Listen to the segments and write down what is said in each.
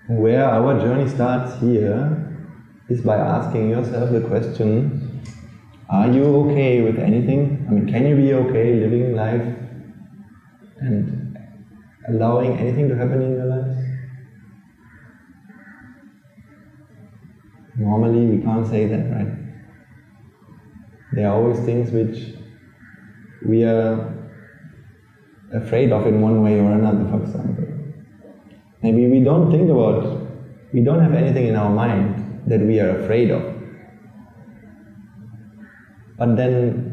where our journey starts here is by asking yourself the question, are you okay with anything? I mean, can you be okay living life and allowing anything to happen in your life? Normally we can't say that, right? There are always things which we are afraid of in one way or another, for example. Maybe we don't have anything in our mind that we are afraid of. But then,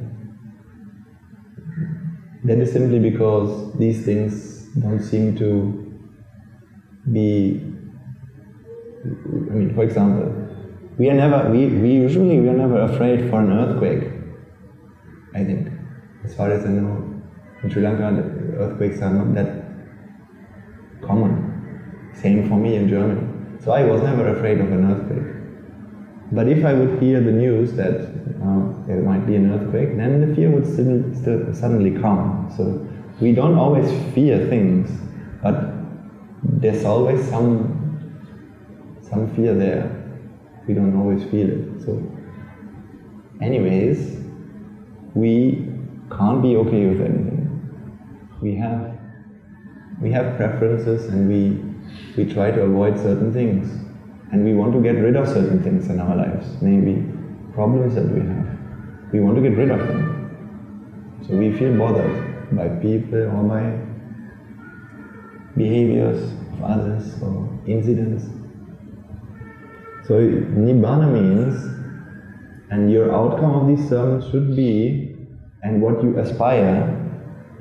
that is simply because these things don't seem to be, I mean, for example, we are never afraid for an earthquake, I think. As far as I know, in Sri Lanka, the earthquakes are not that common. Same for me in Germany. So I was never afraid of an earthquake. But if I would hear the news that there might be an earthquake, then the fear would still suddenly come. So we don't always fear things, but there's always some fear there. We don't always feel it. So anyways, we can't be okay with anything. We have preferences, and we try to avoid certain things, and we want to get rid of certain things in our lives, maybe problems that we have. We want to get rid of them. So we feel bothered by people or by behaviors of others or incidents. So Nibbana means, and your outcome of these sermons should be, and what you aspire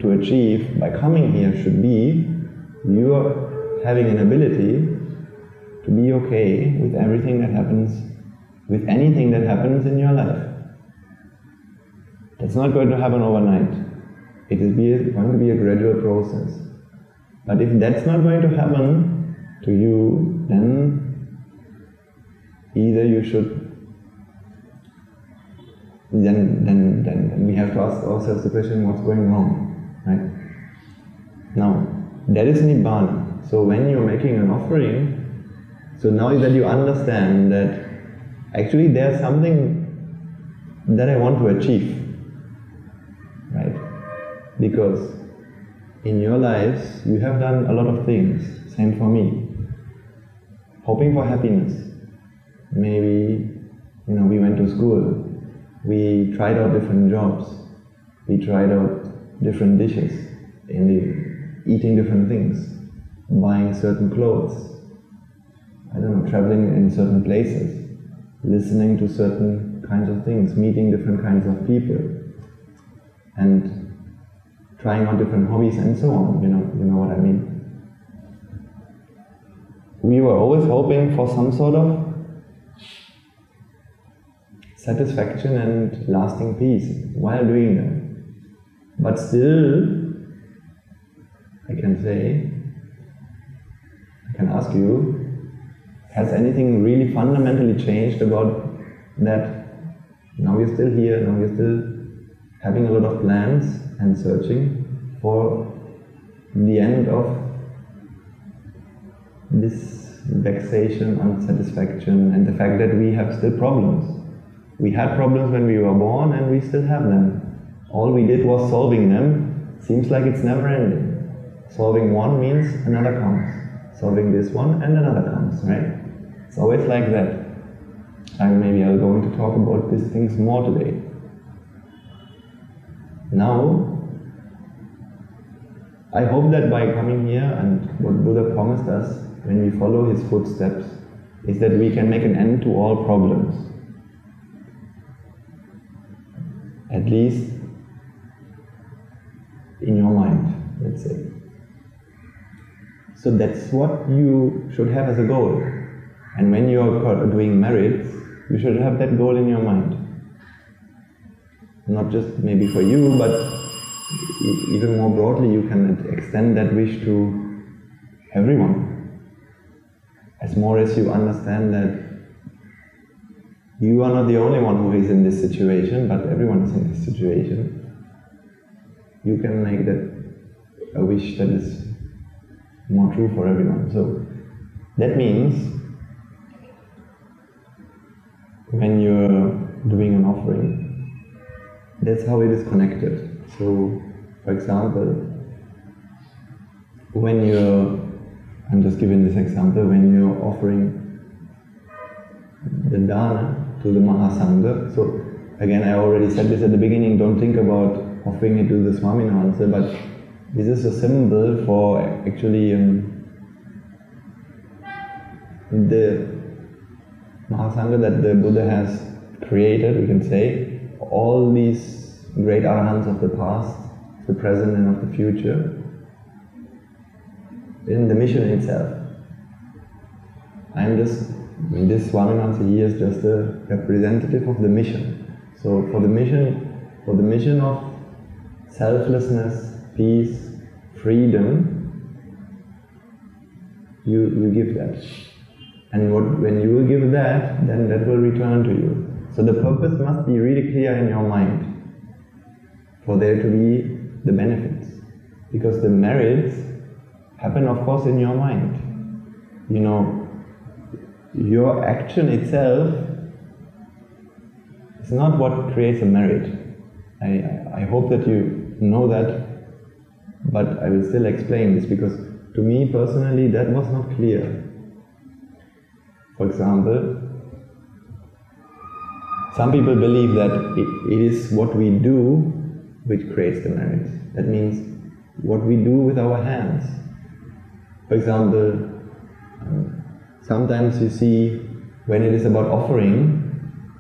to achieve by coming here should be, you are having an ability to be okay with everything that happens, with anything that happens in your life. It's not going to happen overnight. It is going to be a gradual process. But if that's not going to happen to you, then either you should, then we have to ask ourselves the question, what's going wrong, right? Now, that is Nibbana. So when you're making an offering, so now that you understand that actually there's something that I want to achieve, right? Because in your lives, you have done a lot of things, same for me. Hoping for happiness. Maybe, we went to school, we tried out different jobs, we tried out different dishes, eating different things, buying certain clothes, traveling in certain places, listening to certain kinds of things, meeting different kinds of people, and trying out different hobbies and so on, you know what I mean. We were always hoping for some sort of satisfaction and lasting peace while doing them. But still, I can ask you, has anything really fundamentally changed about that? Now we're still here, now we're still having a lot of plans and searching for the end of this vexation, unsatisfaction, and the fact that we have still problems. We had problems when we were born, and we still have them. All we did was solving them. Seems like it's never ending. Solving one means another comes. Solving this one and another comes, right? It's always like that. And maybe I'm going to talk about these things more today. Now, I hope that by coming here, and what Buddha promised us when we follow his footsteps, is that we can make an end to all problems. At least in your mind, let's say. So that's what you should have as a goal. And when you're doing merits, you should have that goal in your mind. Not just maybe for you, but even more broadly, you can extend that wish to everyone. As more as you understand that you are not the only one who is in this situation, but everyone is in this situation, you can make that a wish that is more true for everyone. So That means when you're doing an offering, that's how it is connected. So, for example, when I'm just giving this example, when you're offering the dana to the Mahasangha, so again I already said this at the beginning, don't think about offering it to the Swaminatha, but this is a symbol for actually the Mahasangha that the Buddha has created, we can say, all these great arahants of the past, the present and of the future, in the mission itself. This Swaminatha, he is just a representative of the mission. So for the mission of selflessness, peace, freedom, you give that. And when you will give that, then that will return to you. So the purpose must be really clear in your mind for there to be the benefits. Because the merits happen, of course, in your mind. You know, your action itself is not what creates a merit. I hope that you know that, but I will still explain this because to me personally that was not clear. For example, some people believe that it is what we do which creates the merits. That means what we do with our hands. For example, sometimes you see when it is about offering,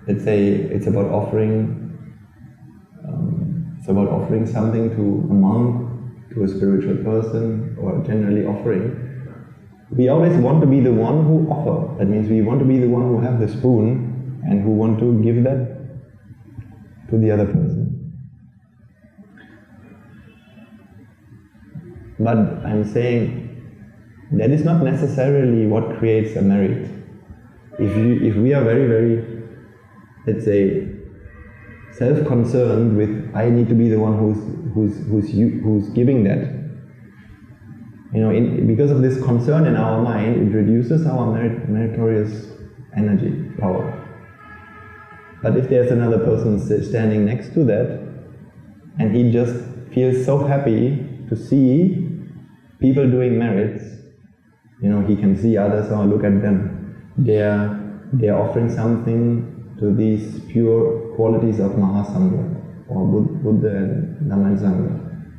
let's say it's about offering something to a monk, to a spiritual person, or generally offering. We always want to be the one who offer. That means we want to be the one who have the spoon and who want to give that to the other person. But I'm saying that is not necessarily what creates a merit. If we are very, very, let's say, self-concerned with I need to be the one who's giving that. You know, because of this concern in our mind, it reduces our meritorious energy, power. But if there's another person standing next to that, and he just feels so happy to see people doing merits, you know, he can see others, oh look at them. They're offering something to these pure qualities of Mahasangha, or Buddha and Dhamma and Sangha.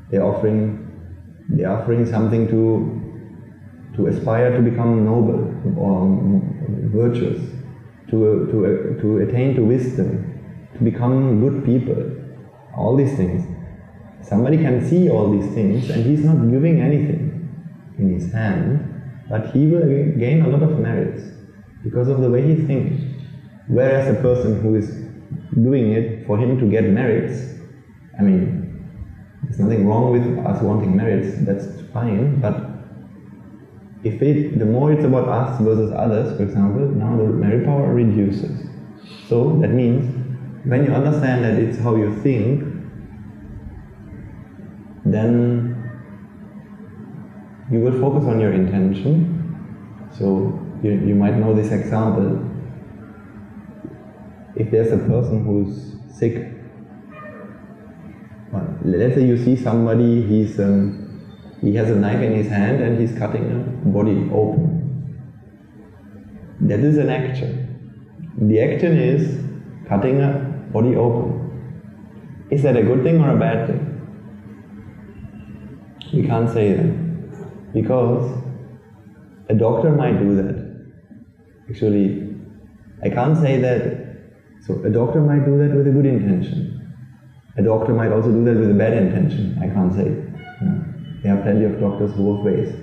They're offering something to aspire to become noble or virtuous, to attain to wisdom, to become good people, all these things. Somebody can see all these things and he's not giving anything in his hand, but he will gain a lot of merits because of the way he thinks. Whereas a person who is doing it for him to get merits, I mean, there's nothing wrong with us wanting merits, that's fine, but the more it's about us versus others, for example, now the merit power reduces. So that means when you understand that it's how you think, then you will focus on your intention. So you might know this example. If there's a person who's sick, let's say you see somebody, he has a knife in his hand and he's cutting a body open. That is an action. The action is cutting a body open. Is that a good thing or a bad thing? We can't say that. Because a doctor might do that. Actually, I can't say that. So a doctor might do that with a good intention. A doctor might also do that with a bad intention. I can't say. There are plenty of doctors both ways.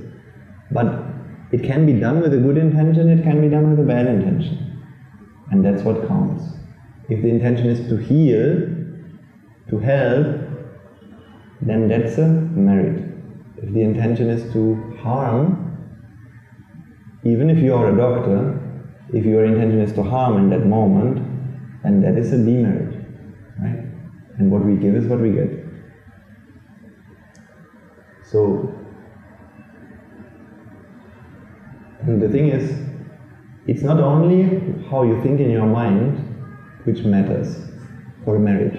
But it can be done with a good intention, it can be done with a bad intention. And that's what counts. If the intention is to heal, to help, then that's a merit. If the intention is to harm, even if you are a doctor, if your intention is to harm in that moment, then that is a demerit. Right? And what we give is what we get. So, And the thing is, it's not only how you think in your mind which matters for a marriage.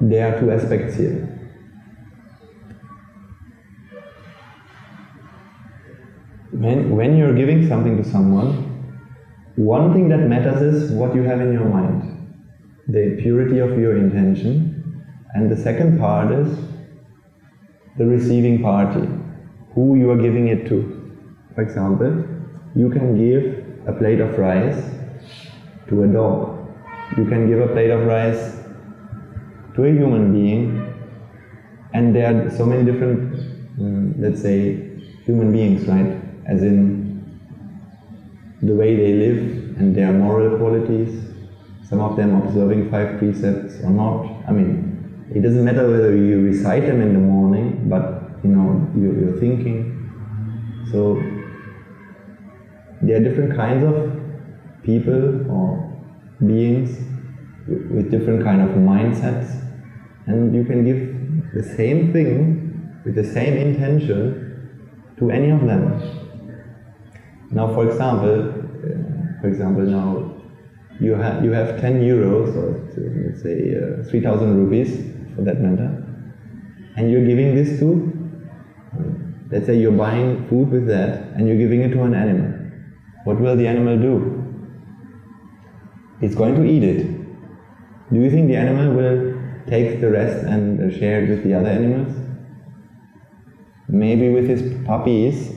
There are two aspects here. When you're giving something to someone, one thing that matters is what you have in your mind, the purity of your intention, and the second part is the receiving party, who you are giving it to. For example, you can give a plate of rice to a dog. You can give a plate of rice to a human being, and there are so many different, let's say, human beings, right? As in the way they live and their moral qualities, some of them observing 5 precepts or not. I mean, it doesn't matter whether you recite them in the morning, but you're thinking. So there are different kinds of people or beings with different kind of mindsets, and you can give the same thing with the same intention to any of them. Now, for example, now you have 10 euros, or let's say 3,000 rupees for that matter, and you're giving this to, let's say you're buying food with that, and you're giving it to an animal. What will the animal do? It's going to eat it. Do you think the animal will take the rest and share it with the other animals? Maybe with his puppies,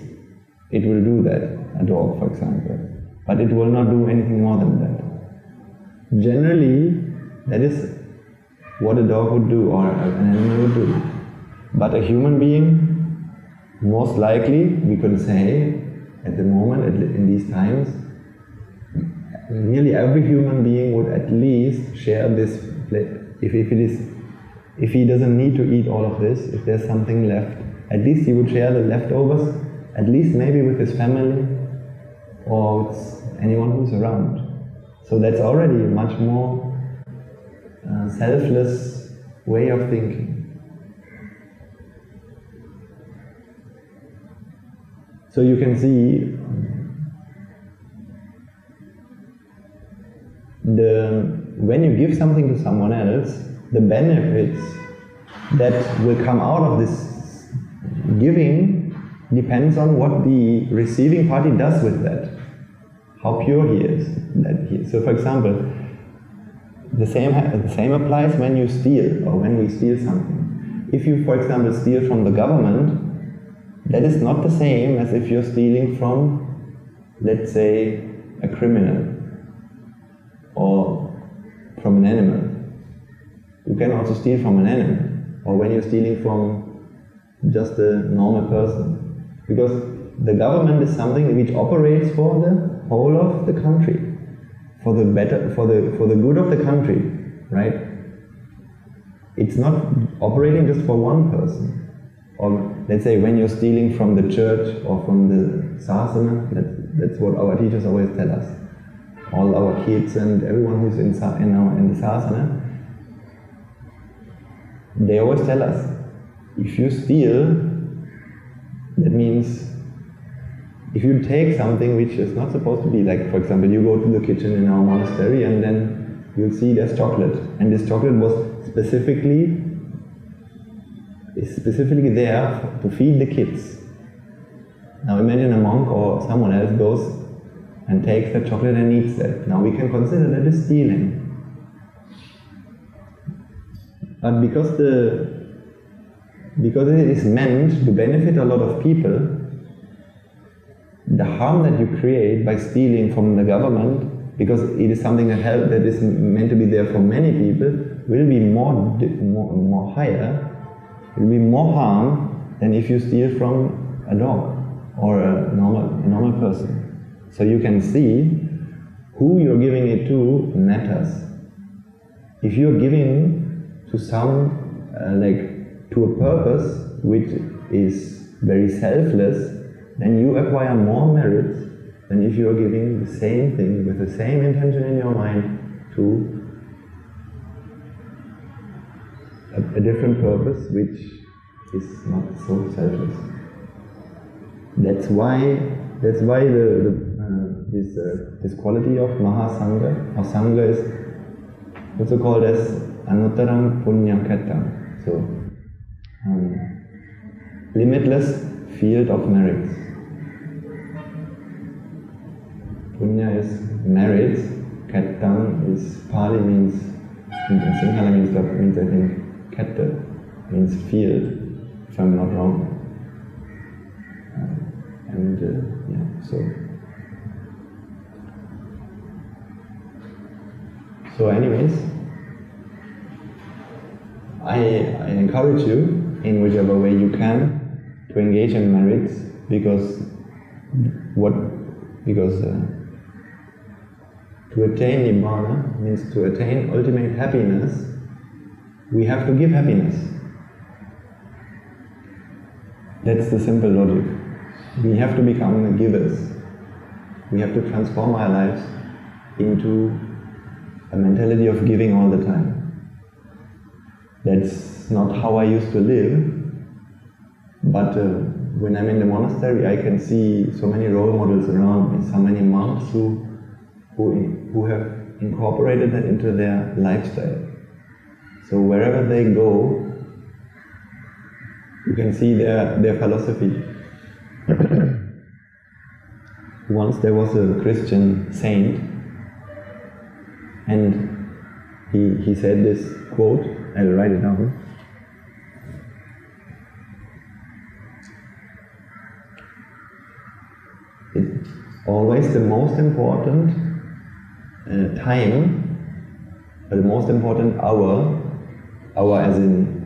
it will do that. A dog, for example, but it will not do anything more than that. Generally, that is what a dog would do or an animal would do. But a human being, most likely, we could say, at the moment, in these times, nearly every human being would at least share this plate. If he doesn't need to eat all of this, if there's something left, at least he would share the leftovers, at least maybe with his family, or with anyone who's around. So that's already a much more selfless way of thinking. So you can see when you give something to someone else, the benefits that will come out of this giving depends on what the receiving party does with that, how pure he is. So, for example, the same applies when you steal or when we steal something. If you, for example, steal from the government, that is not the same as if you're stealing from, let's say, a criminal or from an animal. You can also steal from an animal, or when you're stealing from just a normal person. Because the government is something which operates for the whole of the country, for the good of the country, right? It's not operating just for one person. Or let's say when you're stealing from the church or from the sasana, that's what our teachers always tell us. All our kids and everyone who's in the sasana, they always tell us, if you steal, that means if you take something which is not supposed to be, like for example, you go to the kitchen in our monastery and then you'll see there's chocolate, and this chocolate was specifically there to feed the kids. Now imagine a monk or someone else goes and takes the chocolate and eats that. Now we can consider that is stealing. But because it is meant to benefit a lot of people, the harm that you create by stealing from the government, because it is something that is meant to be there for many people, will be more higher, will be more harm than if you steal from a dog or a normal person. So you can see who you're giving it to matters. If you're giving to to a purpose which is very selfless, then you acquire more merits than if you are giving the same thing with the same intention in your mind to a different purpose which is not so selfless. That's why this quality of Mahasangha or Sangha is also called as Anuttarang Punyam Khettam. So, limitless field of merits. Punya is merits, Khettam is Pali means, in Sinhala means I think, Khetta means field, if I'm not wrong. So anyways, I encourage you in whichever way you can to engage in merits, because to attain Nibbana means to attain ultimate happiness. We have to give happiness. That's the simple logic. We have to become the givers. We have to transform our lives into a mentality of giving all the time. That's not how I used to live, but when I'm in the monastery I can see so many role models around me, so many monks who have incorporated that into their lifestyle. So wherever they go, you can see their philosophy. Once there was a Christian saint, and he said this quote, I'll write it down. It's always the most important time, the most important hour as in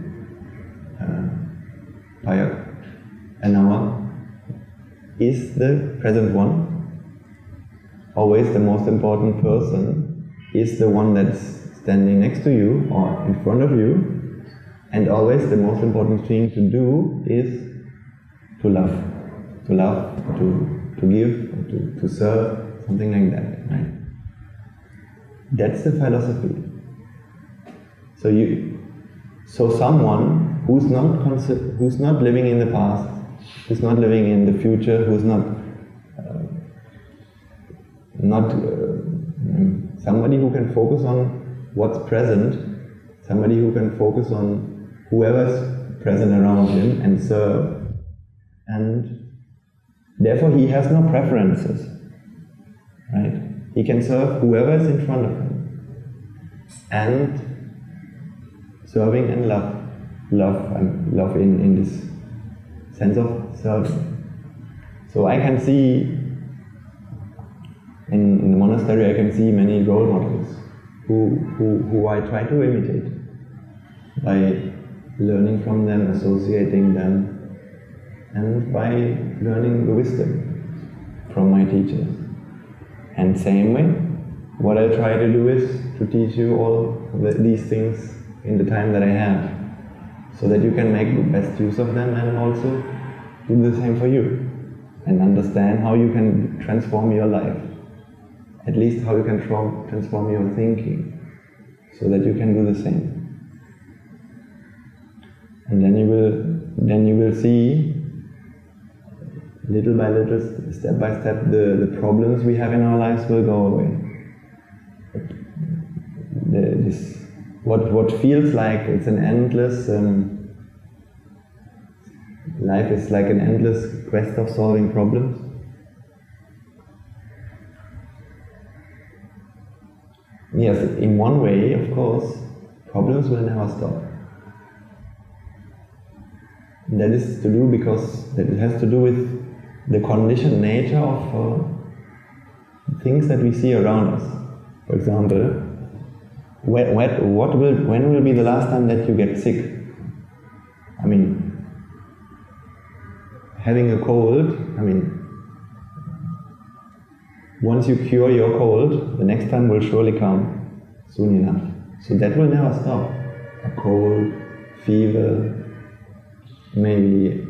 an hour, is the present one. Always the most important person is the one that's standing next to you or in front of you, and always the most important thing to do is to love, to give, to serve, something like that, right? That's the philosophy. So someone who's not living in the past, who's not living in the future, who's somebody who can focus on what's present, somebody who can focus on whoever's present around him and serve, and therefore he has no preferences, right? He can serve whoever is in front of him, and serving and love in this sense of serving. So I can see in the monastery, I can see many role models who I try to imitate by learning from them, associating them, and by learning the wisdom from my teachers. And same way, what I try to do is to teach you all these things in the time that I have, so that you can make the best use of them and also do the same for you, and understand how you can transform your life, at least how you can transform your thinking, so that you can do the same. And then you will see, little by little, step by step, the problems we have in our lives will go away. What feels like it's an endless life is like an endless quest of solving problems. Yes, in one way, of course, problems will never stop. That is to do because it has to do with the conditioned nature of things that we see around us. For example, when will be the last time that you get sick? I mean, having a cold, once you cure your cold, the next time will surely come soon enough. So that will never stop. A cold, fever, maybe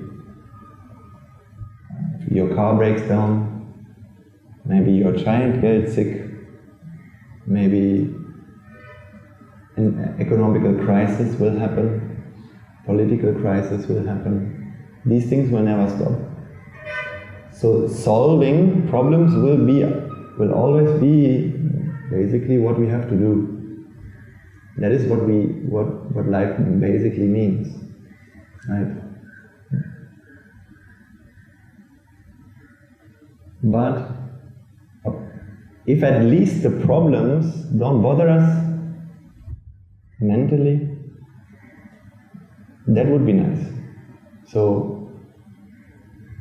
your car breaks down, maybe your child gets sick, maybe an economical crisis will happen, political crisis will happen. These things will never stop. So solving problems will always be basically what we have to do. That is what life basically means, right? But if at least the problems don't bother us mentally, that would be nice. So,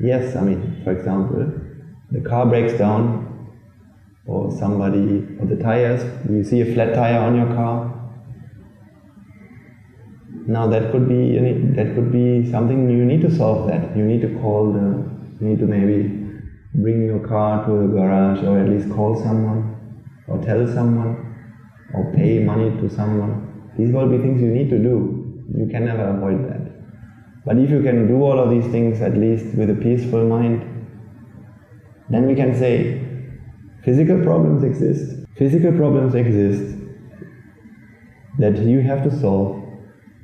yes, for example, the car breaks down, or the tires, you see a flat tire on your car. Now that could be something you need to solve that. You need to maybe bring your car to a garage, or at least call someone, or tell someone, or pay money to someone. These will be things you need to do. You can never avoid that. But if you can do all of these things at least with a peaceful mind, then we can say, physical problems exist. Physical problems exist that you have to solve,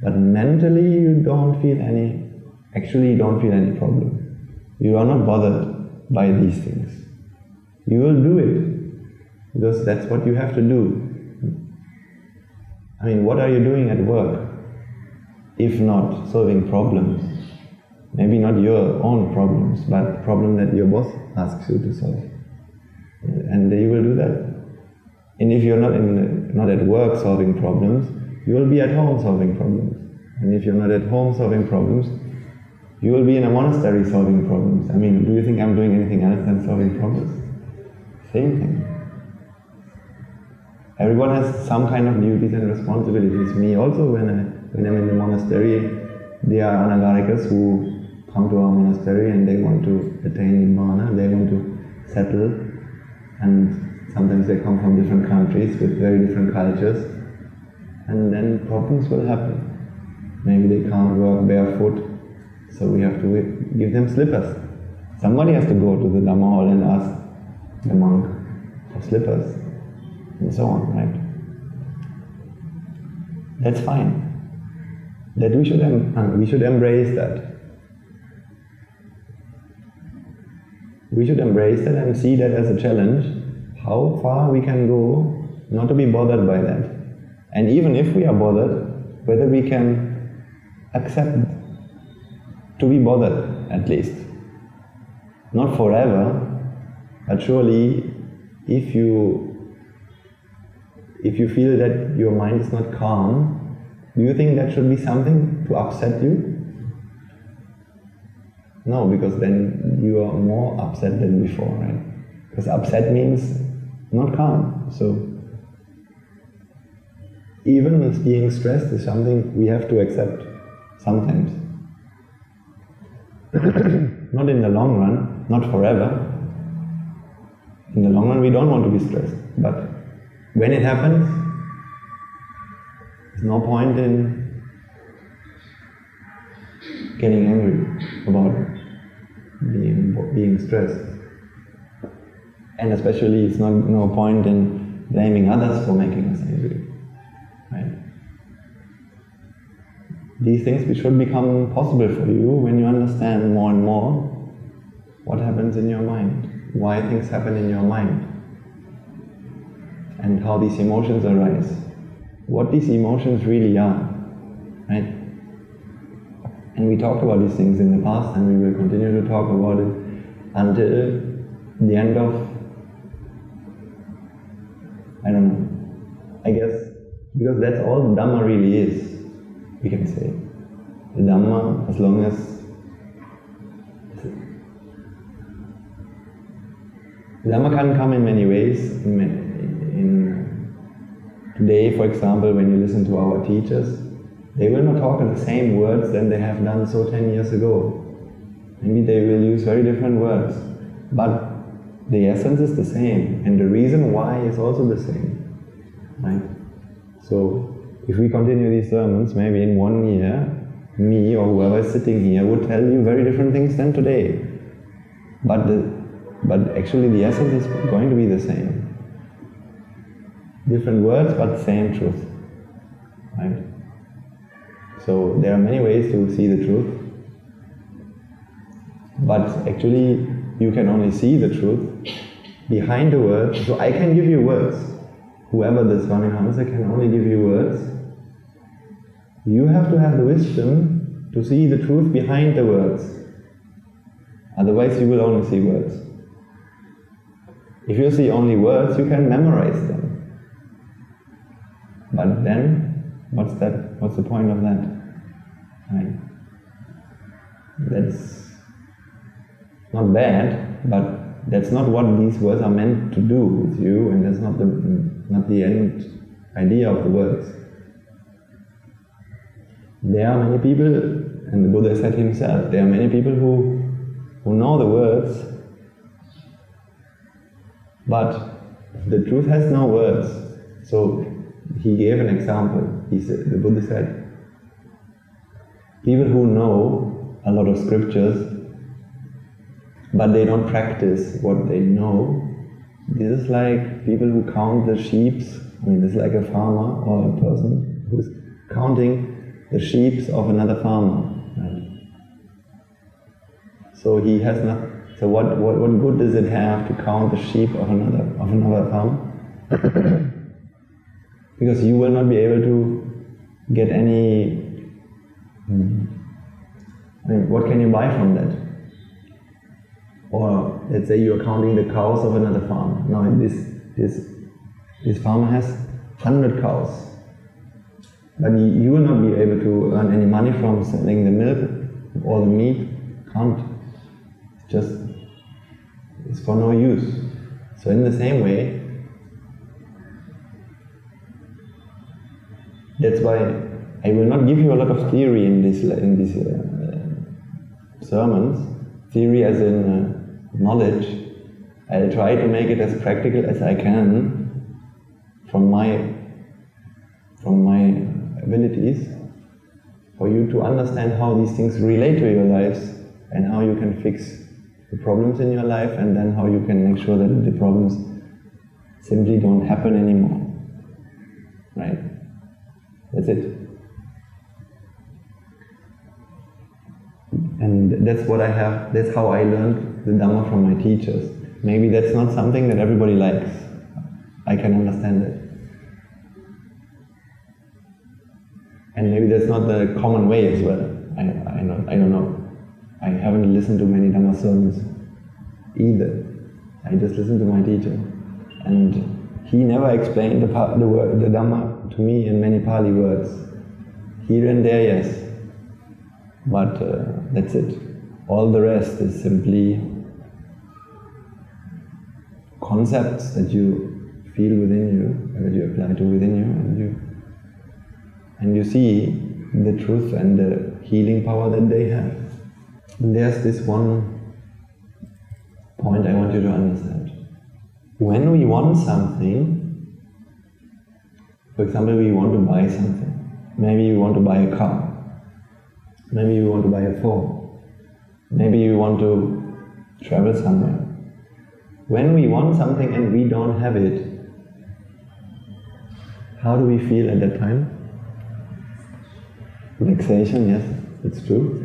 but mentally you don't feel any problem. You are not bothered by these things. You will do it, because that's what you have to do. What are you doing at work, if not solving problems? Maybe not your own problems, but problem that your boss asks you to solve. And you will do that. And if you're not at work solving problems, you will be at home solving problems. And if you're not at home solving problems, you will be in a monastery solving problems. Do you think I'm doing anything else than solving problems? Same thing. Everyone has some kind of duties and responsibilities. Me also, when I'm in the monastery, there are anagarikas who come to our monastery and they want to attain Nibbana, they want to settle, and sometimes they come from different countries with very different cultures, and then problems will happen. Maybe they can't walk barefoot, so we have to give them slippers. Somebody has to go to the Dhamma hall and ask the monk for slippers, and so on, right? That's fine. That we should embrace that. We should embrace that and see that as a challenge, how far we can go not to be bothered by that. And even if we are bothered, whether we can accept to be bothered, at least. Not forever, but surely if you feel that your mind is not calm, do you think that should be something to upset you? No, because then you are more upset than before, right? Because upset means not calm. So even being stressed is something we have to accept sometimes. Not in the long run, not forever. In the long run we don't want to be stressed, but when it happens, there's no point in getting angry about being stressed. And especially it's no point in blaming others for making us angry. Right? These things should become possible for you when you understand more and more what happens in your mind, why things happen in your mind, and how these emotions arise, what these emotions really are, right? And we talked about these things in the past, and we will continue to talk about it until the end of, I guess, because that's all Dhamma really is, we can say. The Dhamma, as long as Dhamma can come in many ways. Today, for example, when you listen to our teachers, they will not talk in the same words than they have done so 10 years ago. Maybe they will use very different words, but the essence is the same, and the reason why is also the same, right? So, if we continue these sermons, maybe in 1 year, me or whoever is sitting here would tell you very different things than today. But actually the essence is going to be the same. Different words, but same truth, right? So there are many ways to see the truth. But actually, you can only see the truth behind the words. So I can give you words. Whoever the Swami Hansa can only give you words. You have to have the wisdom to see the truth behind the words. Otherwise, you will only see words. If you see only words, you can memorize them. But then, what's the point of that? Right? That's not bad, but that's not what these words are meant to do with you, and that's not the end idea of the words. There are many people, and the Buddha said himself, there are many people who know the words, but the truth has no words. So he gave an example. The Buddha said, people who know a lot of scriptures, but they don't practice what they know, this is like people who count the sheep. This is like a farmer or a person who's counting the sheep of another farmer. Right? So he has not. So what good does it have to count the sheep of another farmer? Because you will not be able to get any. What can you buy from that? Or let's say you are counting the cows of another farmer. Now this farmer has 100 cows. But you will not be able to earn any money from selling the milk or the meat. Can't. It's for no use. So in the same way, that's why I will not give you a lot of theory in these sermons. Theory as in knowledge. I'll try to make it as practical as I can from my abilities, for you to understand how these things relate to your lives and how you can fix the problems in your life, and then how you can make sure that the problems simply don't happen anymore. Right? That's it. And that's how I learned the Dhamma from my teachers. Maybe that's not something that everybody likes. I can understand it. And maybe that's not the common way as well. I don't know. I haven't listened to many Dhamma sermons either. I just listened to my teacher. And he never explained the Dhamma to me in many Pali words. Here and there, yes. But that's it. All the rest is simply concepts that you feel within you, that you apply to within you, and you see the truth and the healing power that they have. And there's this one point I want you to understand. When we want something, for example, we want to buy something. Maybe you want to buy a car. Maybe you want to buy a phone. Maybe you want to travel somewhere. When we want something and we don't have it, how do we feel at that time? Vexation, yes, it's true.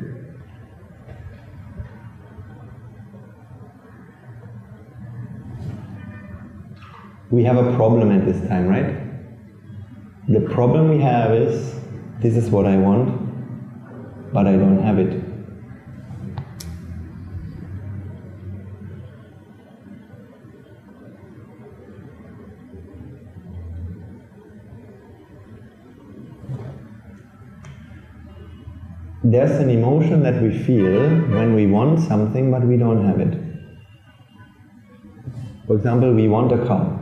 We have a problem at this time, right? The problem we have is, this is what I want, but I don't have it. There's an emotion that we feel when we want something but we don't have it. For example, we want a car.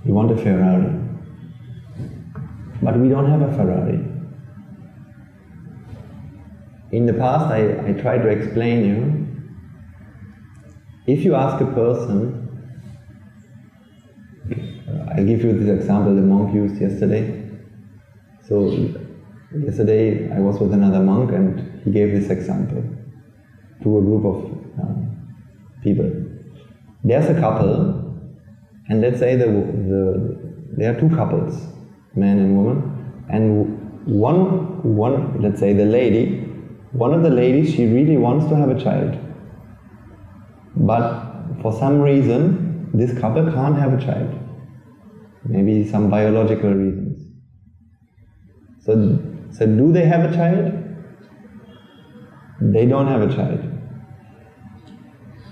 We want a Ferrari. But we don't have a Ferrari. In the past, I tried to explain you, if you ask a person, I'll give you this example the monk used yesterday. So, yesterday I was with another monk and he gave this example to a group of people. There's a couple, and let's say there are two couples, man and woman, and let's say one of the ladies, she really wants to have a child. But for some reason, this couple can't have a child. Maybe some biological reasons. So do they have a child? They don't have a child.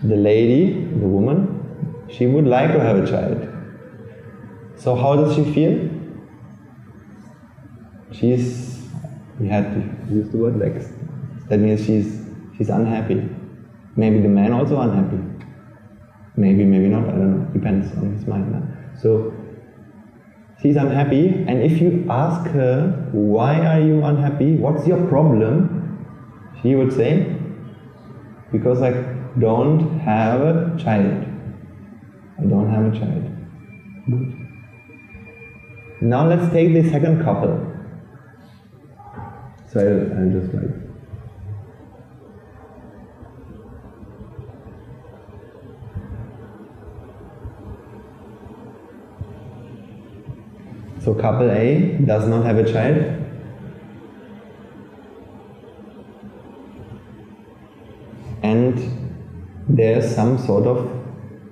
The lady, the woman, she would like to have a child. So how does she feel? We had to use the word vexed. That means she's unhappy. Maybe the man also unhappy. Maybe not, I don't know, depends on his mind now. So she's unhappy, and if you ask her, why are you unhappy? What's your problem? She would say, because I don't have a child. I don't have a child. Good. Now let's take the second couple. So I'll just write. So couple A does not have a child. And there's some sort of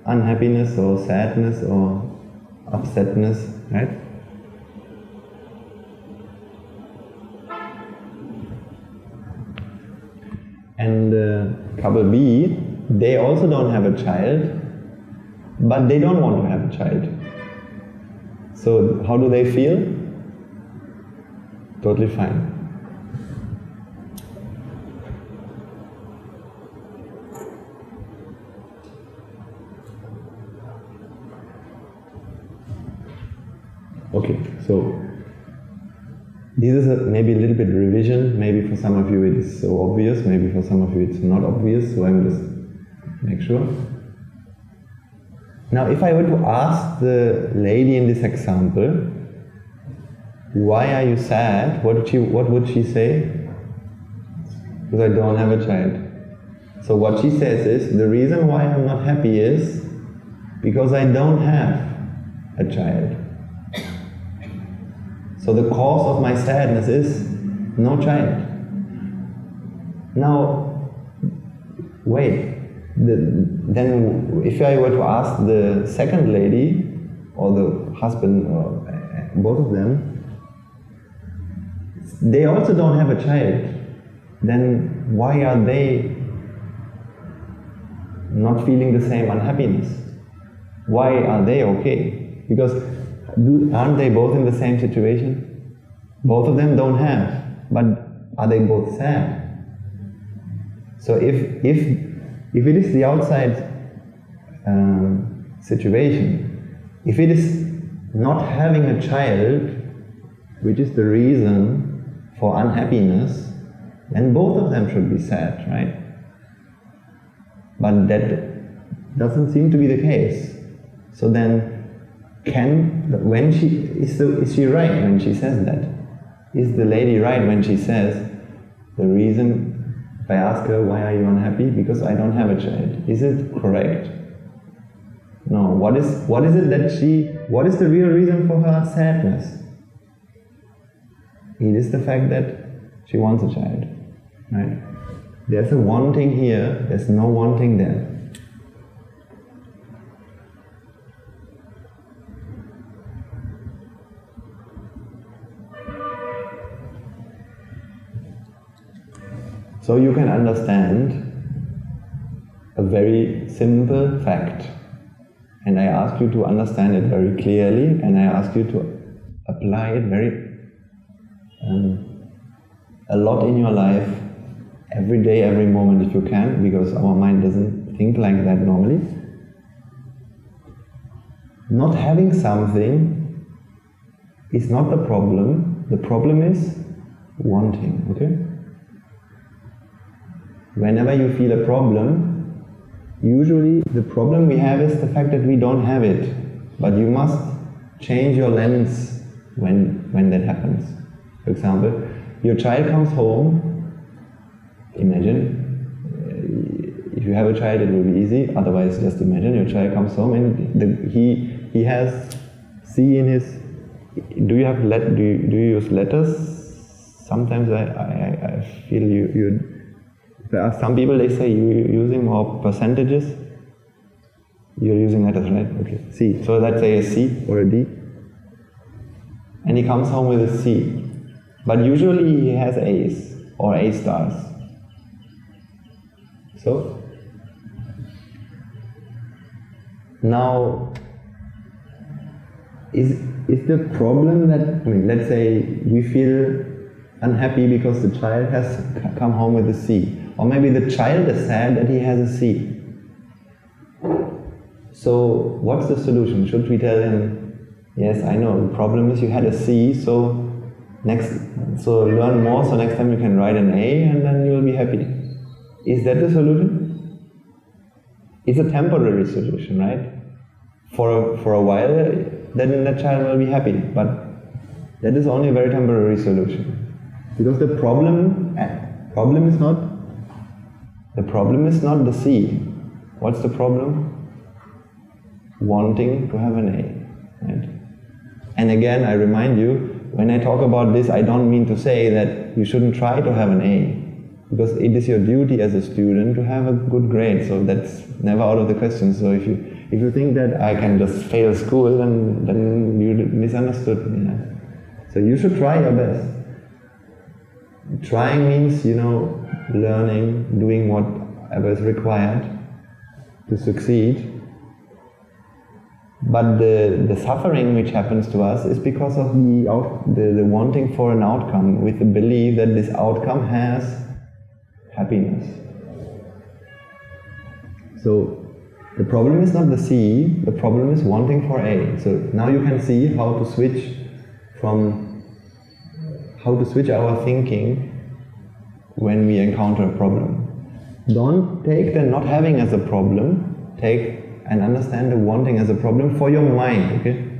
unhappiness or sadness or upsetness, right? And couple B, they also don't have a child, but they don't want to have a child. So how do they feel? Totally fine. Okay, so this is maybe a little bit revision. Maybe for some of you it is so obvious, maybe for some of you it's not obvious, so I'm just make sure. Now, if I were to ask the lady in this example, why are you sad? What would she say? Because I don't have a child. So what she says is, the reason why I'm not happy is because I don't have a child. So the cause of my sadness is no child. Now, wait. Then if I were to ask the second lady, or the husband, or both of them, they also don't have a child, then why are they not feeling the same unhappiness? Why are they okay? Because aren't they both in the same situation? Both of them don't have, but are they both sad? So if it is the outside situation, if it is not having a child, which is the reason for unhappiness, then both of them should be sad, right? But that doesn't seem to be the case. So then, is she right when she says that? Is the lady right when she says, the reason, if I ask her, why are you unhappy? Because I don't have a child. Is it correct? No. What is the real reason for her sadness? It is the fact that she wants a child, right? There's a wanting here, there's no wanting there. So you can understand a very simple fact, and I ask you to understand it very clearly, and I ask you to apply it very a lot in your life, every day, every moment if you can, because our mind doesn't think like that normally. Not having something is not the problem is wanting, okay? Whenever you feel a problem, usually the problem we have is the fact that we don't have it. But you must change your lens when that happens. For example, your child comes home, imagine, if you have a child it will be easy, otherwise just imagine your child comes home and he has C in his, do you use letters? sometimes I feel there are some people, they say you're using more percentages. You're using letters, right? Okay, C. So let's say a C or a D. And he comes home with a C. But usually he has A's or A stars. So, now, is the problem that, let's say we feel unhappy because the child has come home with a C. Or maybe the child is sad that he has a C. So what's the solution? Should we tell him, yes, I know, the problem is you had a C, so learn more, so next time you can write an A and then you will be happy. Is that the solution? It's a temporary solution, right? For a while, then the child will be happy, but that is only a very temporary solution. Because the problem is not the C. What's the problem? Wanting to have an A, right? And again, I remind you, when I talk about this, I don't mean to say that you shouldn't try to have an A, because it is your duty as a student to have a good grade, so that's never out of the question. So if you think that I can just fail school, then you misunderstood me. Yeah? So you should try your best. Trying means, learning, doing whatever is required to succeed. But the suffering which happens to us is because of the wanting for an outcome, with the belief that this outcome has happiness. So the problem is not the C, the problem is wanting for A. So now you can see how to switch our thinking when we encounter a problem. Don't take the not having as a problem, take and understand the wanting as a problem for your mind, okay?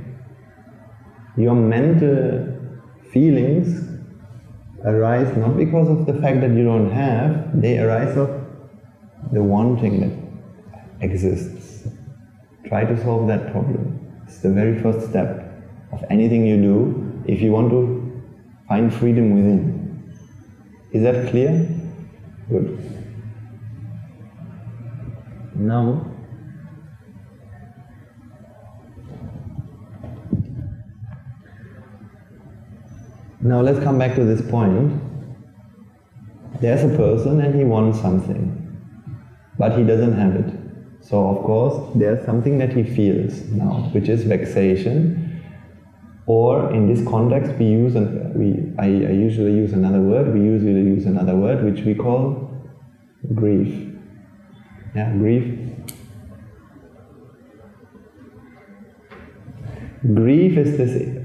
Your mental feelings arise not because of the fact that you don't have, they arise of the wanting that exists. Try to solve that problem. It's the very first step of anything you do if you want to find freedom within. Is that clear? Good. Now let's come back to this point. There's a person and he wants something, but he doesn't have it. So of course there's something that he feels now, which is vexation, or in this context I usually use another word, which we call grief. Yeah, grief. Grief is this.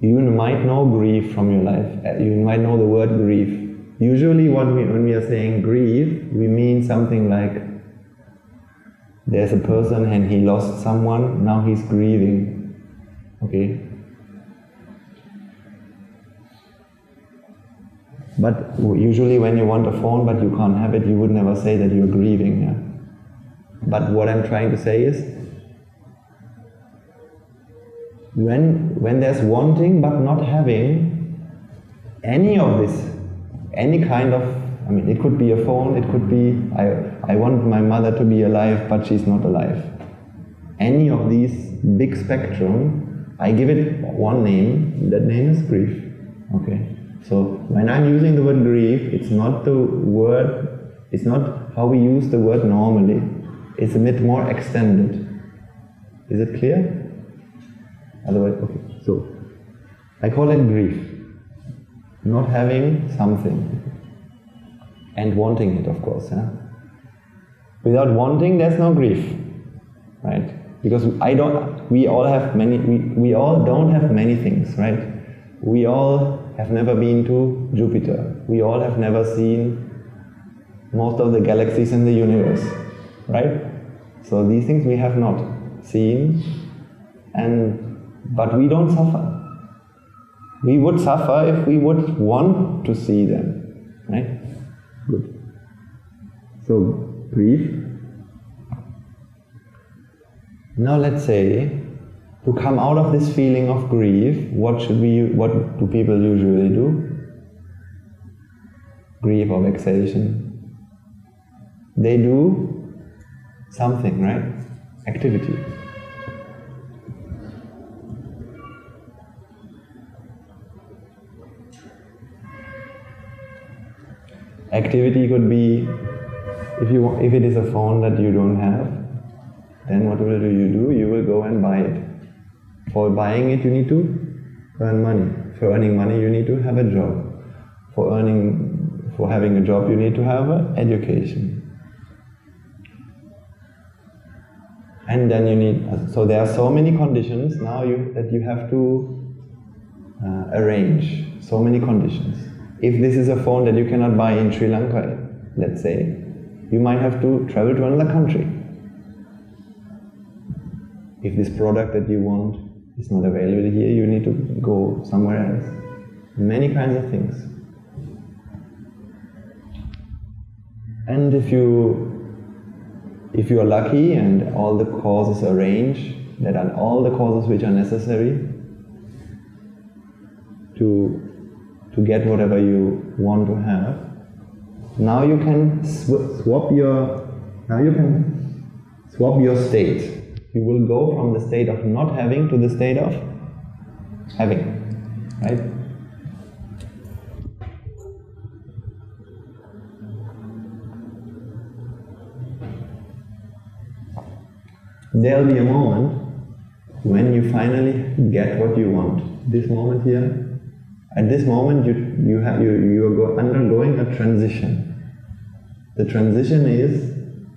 You might know grief from your life. You might know the word grief. Usually when we are saying grief, we mean something like there's a person and he lost someone, now he's grieving. Okay? But usually when you want a phone but you can't have it, you would never say that you're grieving. Yeah? But what I'm trying to say is, when there's wanting but not having any of this, any kind of, it could be a phone, it could be, I want my mother to be alive but she's not alive. Any of these big spectrum, I give it one name, that name is grief. Okay? So when I'm using the word grief, it's not how we use the word normally. It's a bit more extended. Is it clear? Otherwise, okay. So I call it grief. Not having something. And wanting it, of course. Yeah? Without wanting, there's no grief. Right? Because we all don't have many things, right? We all have never been to Jupiter. We all have never seen most of the galaxies in the universe, right? So these things we have not seen, but we don't suffer. We would suffer if we would want to see them, right? Good. So, grief. Now let's say to come out of this feeling of grief, what do people usually do? Grief or vexation. They do something, right? Activity. Activity could be, if it is a phone that you don't have, then what will you do? You will go and buy it. For buying it, you need to earn money. For earning money, you need to have a job. For having a job, you need to have an education. And then you need, so there are so many conditions now that you have to arrange. So many conditions. If this is a phone that you cannot buy in Sri Lanka, let's say, you might have to travel to another country. If this product that you want is not available here, you need to go somewhere else. Many kinds of things. And if you are lucky and all the causes arrange, that are all the causes which are necessary to get whatever you want to have, now you can swap your state. You will go from the state of not having to the state of having, right? There will be a moment when you finally get what you want. This moment here, at this moment you are undergoing a transition. The transition is,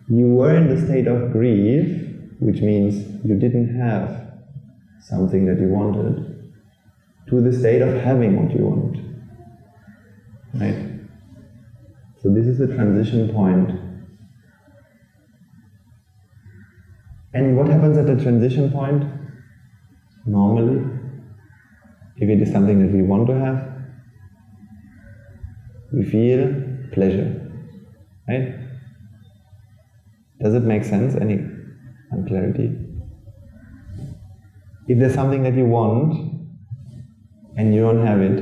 you were in the state of grief, which means you didn't have something that you wanted, to the state of having what you want. Right? So this is the transition point. And what happens at the transition point? Normally, if it is something that we want to have, we feel pleasure. Right? Does it make sense? Any unclarity? If there's something that you want and you don't have it,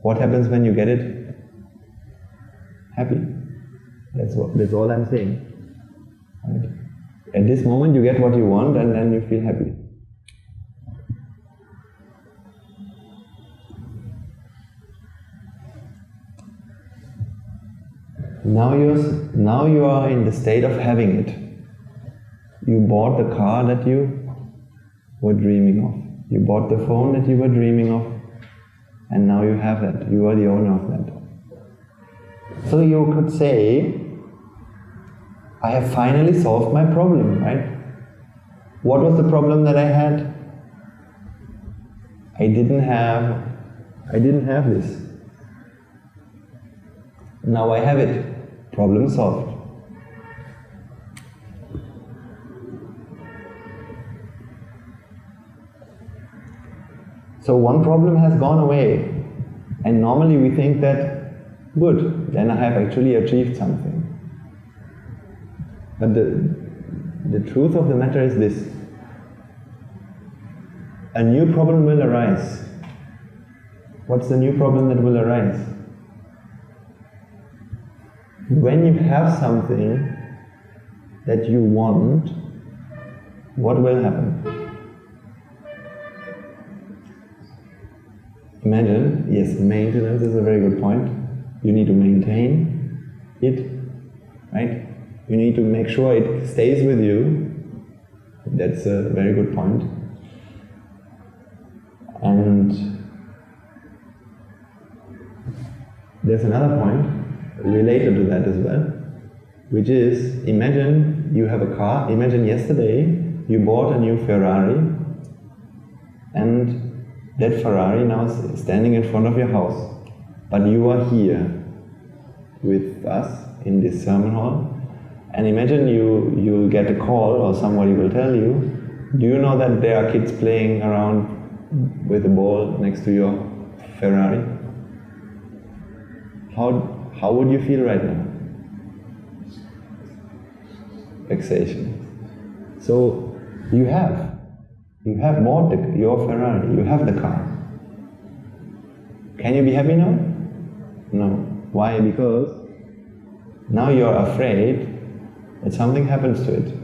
what happens when you get it? Happy. That's all I'm saying. Right? At this moment you get what you want and then you feel happy. Now you are in the state of having it. You bought the car that you were dreaming of. You bought the phone that you were dreaming of. And now you have that. You are the owner of that. So you could say, I have finally solved my problem, right? What was the problem that I had? I didn't have this. Now I have it. Problem solved. So one problem has gone away, and normally we think that, good, then I have actually achieved something. But the truth of the matter is this: a new problem will arise. What's the new problem that will arise? When you have something that you want, what will happen? Imagine, yes, maintenance is a very good point. You need to maintain it, right? You need to make sure it stays with you. That's a very good point. And there's another point related to that as well, which is, imagine you have a car. Imagine yesterday you bought a new Ferrari, and that Ferrari now is standing in front of your house. But you are here with us in this sermon hall, and imagine you'll get a call or somebody will tell you, do you know that there are kids playing around with a ball next to your Ferrari? How would you feel right now? Vexation. So you have. You have bought your Ferrari, you have the car. Can you be happy now? No. Why? Because now you're afraid that something happens to it.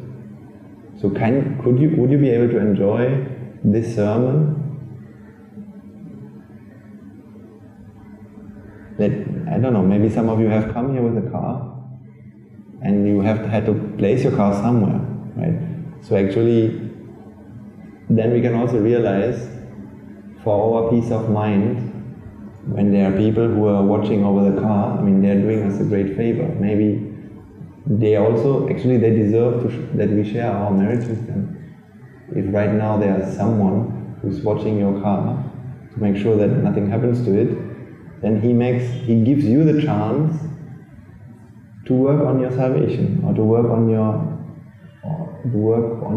So would you be able to enjoy this sermon? I don't know, maybe some of you have come here with a car and you had to place your car somewhere, right? So actually, then we can also realize, for our peace of mind, when there are people who are watching over the car, they're doing us a great favor. Maybe they deserve that we share our merits with them. If right now there's someone who's watching your car to make sure that nothing happens to it, then he gives you the chance to work on your salvation, or to work on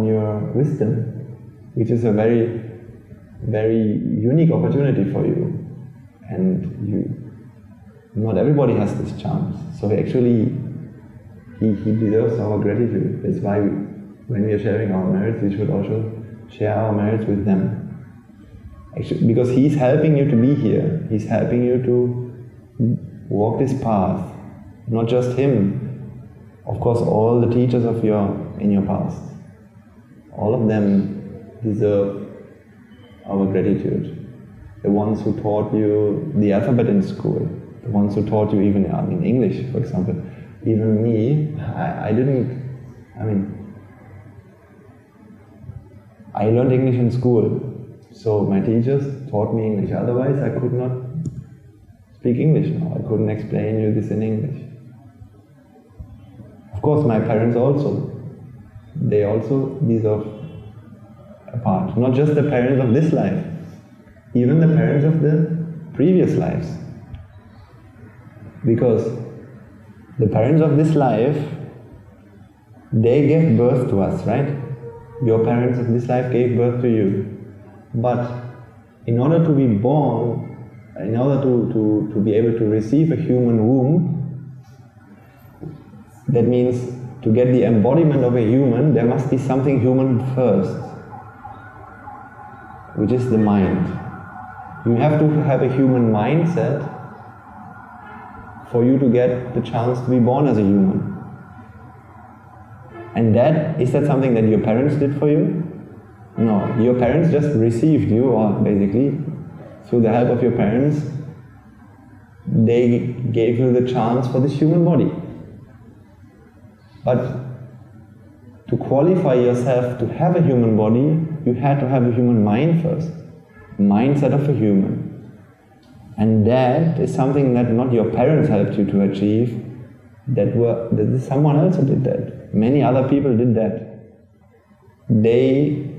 your wisdom, which is a very, very unique opportunity for you. And not everybody has this chance. So actually, he deserves our gratitude. That's why when we are sharing our merits, we should also share our merits with them. Actually, because he's helping you to be here. He's helping you to walk this path. Not just him. Of course, all the teachers in your past. All of them deserve our gratitude. The ones who taught you the alphabet in school, the ones who taught you even in English, for example. Even me, I learned English in school, so my teachers taught me English, otherwise I could not speak English now, I couldn't explain you this in English. Of course, my parents they also deserve a part, not just the parents of this life, even the parents of the previous lives. Because the parents of this life, they gave birth to us, right? Your parents of this life gave birth to you. But in order to be born, in order to be able to receive a human womb, that means to get the embodiment of a human, there must be something human first, which is the mind. You have to have a human mindset for you to get the chance to be born as a human. And is that something that your parents did for you? No, your parents just received you, or basically, through the help of your parents, they gave you the chance for this human body. But to qualify yourself to have a human body, you had to have a human mind first. Mindset of a human. And that is something that not your parents helped you to achieve, that is someone else who did that. Many other people did that. They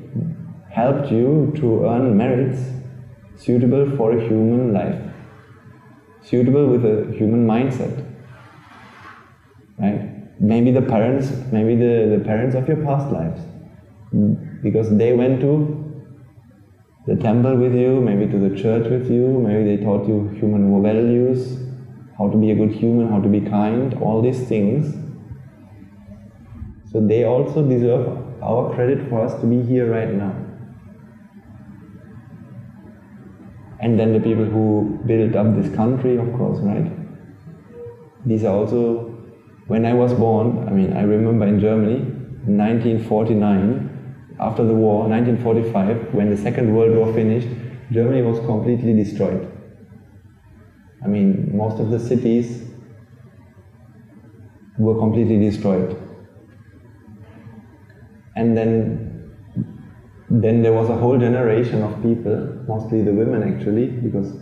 helped you to earn merits suitable for a human life, suitable with a human mindset. Right? Maybe the parents of your past lives, because they went to the temple with you, maybe to the church with you, maybe they taught you human values, how to be a good human, how to be kind, all these things. So they also deserve our credit for us to be here right now. And then the people who built up this country, of course, right? These are also, when I was born, I remember in Germany, in 1949, after the war, 1945, when the Second World War finished, Germany was completely destroyed. Most of the cities were completely destroyed. And then there was a whole generation of people, mostly the women actually, because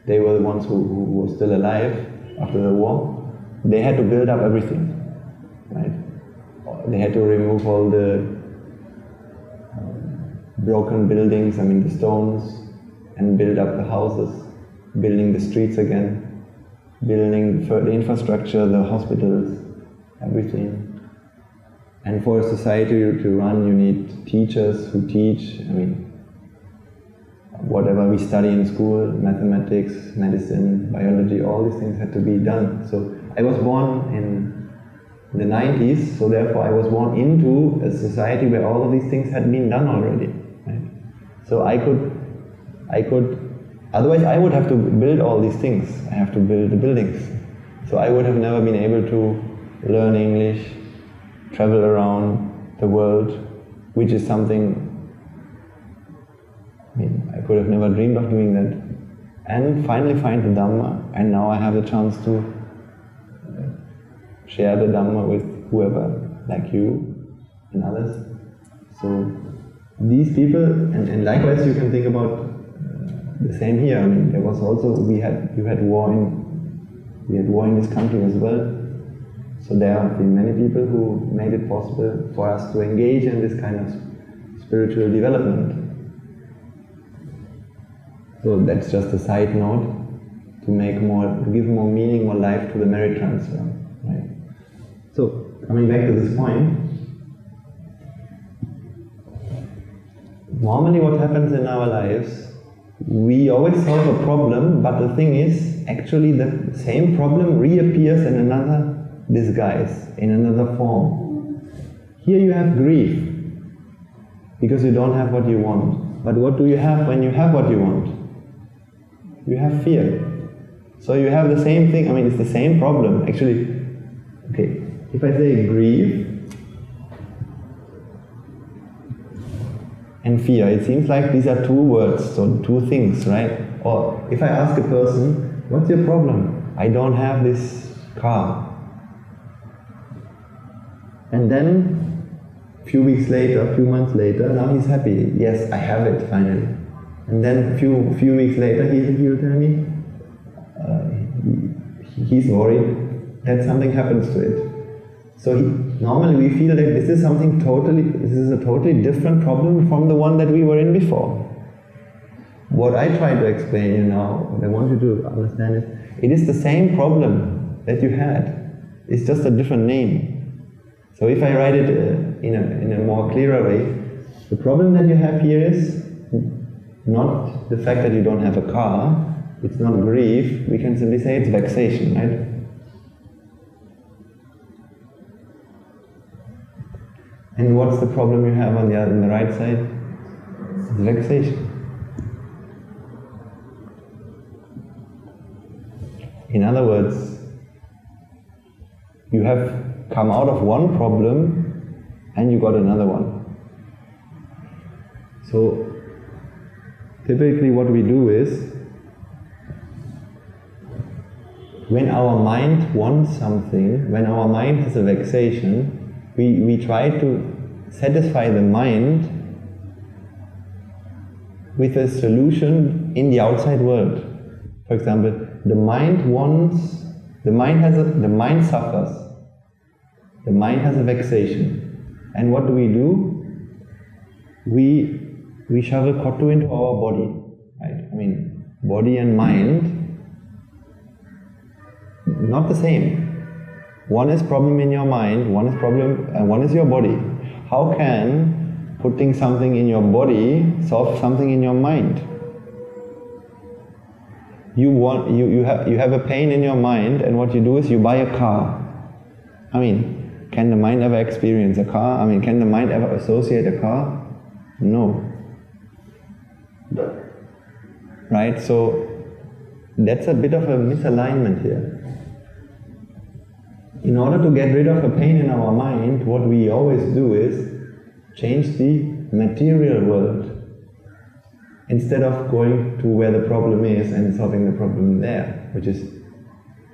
they were the ones who were still alive after the war. They had to build up everything, right? They had to remove all the broken buildings, the stones, and build up the houses, building the streets again, building the infrastructure, the hospitals, everything. And for a society to run, you need teachers who teach, whatever we study in school, mathematics, medicine, biology, all these things had to be done. So I was born in the 90s, so therefore I was born into a society where all of these things had been done already. Right? So I could, otherwise I would have to build all these things. I have to build the buildings. So I would have never been able to learn English, travel around the world, which is something, I could have never dreamed of doing that. And finally find the Dhamma, and now I have the chance to share the Dhamma with whoever, like you and others. So these people, and likewise you can think about the same here. I mean, there was also, you had war in this country as well. So there have been many people who made it possible for us to engage in this kind of spiritual development. So that's just a side note to give more meaning, more life to the merit transfer. Right? So coming back to this point, normally what happens in our lives, we always solve a problem, but the thing is, actually the same problem reappears in another disguise, in another form. Here you have grief, because you don't have what you want. But what do you have when you have what you want? You have fear. So you have the same thing, it's the same problem. Actually, okay, if I say grief and fear, it seems like these are two words, so two things, right? Or if I ask a person, what's your problem? I don't have this car. And then, a few weeks later, a few months later, now he's happy. Yes, I have it, finally. And then a few weeks later, he will tell me, he's worried that something happens to it. So normally we feel that this is a totally different problem from the one that we were in before. What I try to explain now, what I want you to understand is, it is the same problem that you had. It's just a different name. So if I write it in a more clearer way, the problem that you have here is not the fact that you don't have a car, it's not grief, we can simply say it's vexation, right? And what's the problem you have on the right side? It's vexation. In other words, you have come out of one problem and you got another one. So typically what we do is, when our mind wants something, when our mind has a vexation, we try to satisfy the mind with a solution in the outside world. For example, the mind suffers. The mind has a vexation. And what do? We shove a kotu into our body. Right? Body and mind, not the same. One is problem in your mind, one is your body. How can putting something in your body solve something in your mind? You have a pain in your mind, and what you do is you buy a car. Can the mind ever experience a car? Can the mind ever associate a car? No. Right? So that's a bit of a misalignment here. In order to get rid of a pain in our mind, what we always do is change the material world instead of going to where the problem is and solving the problem there, which is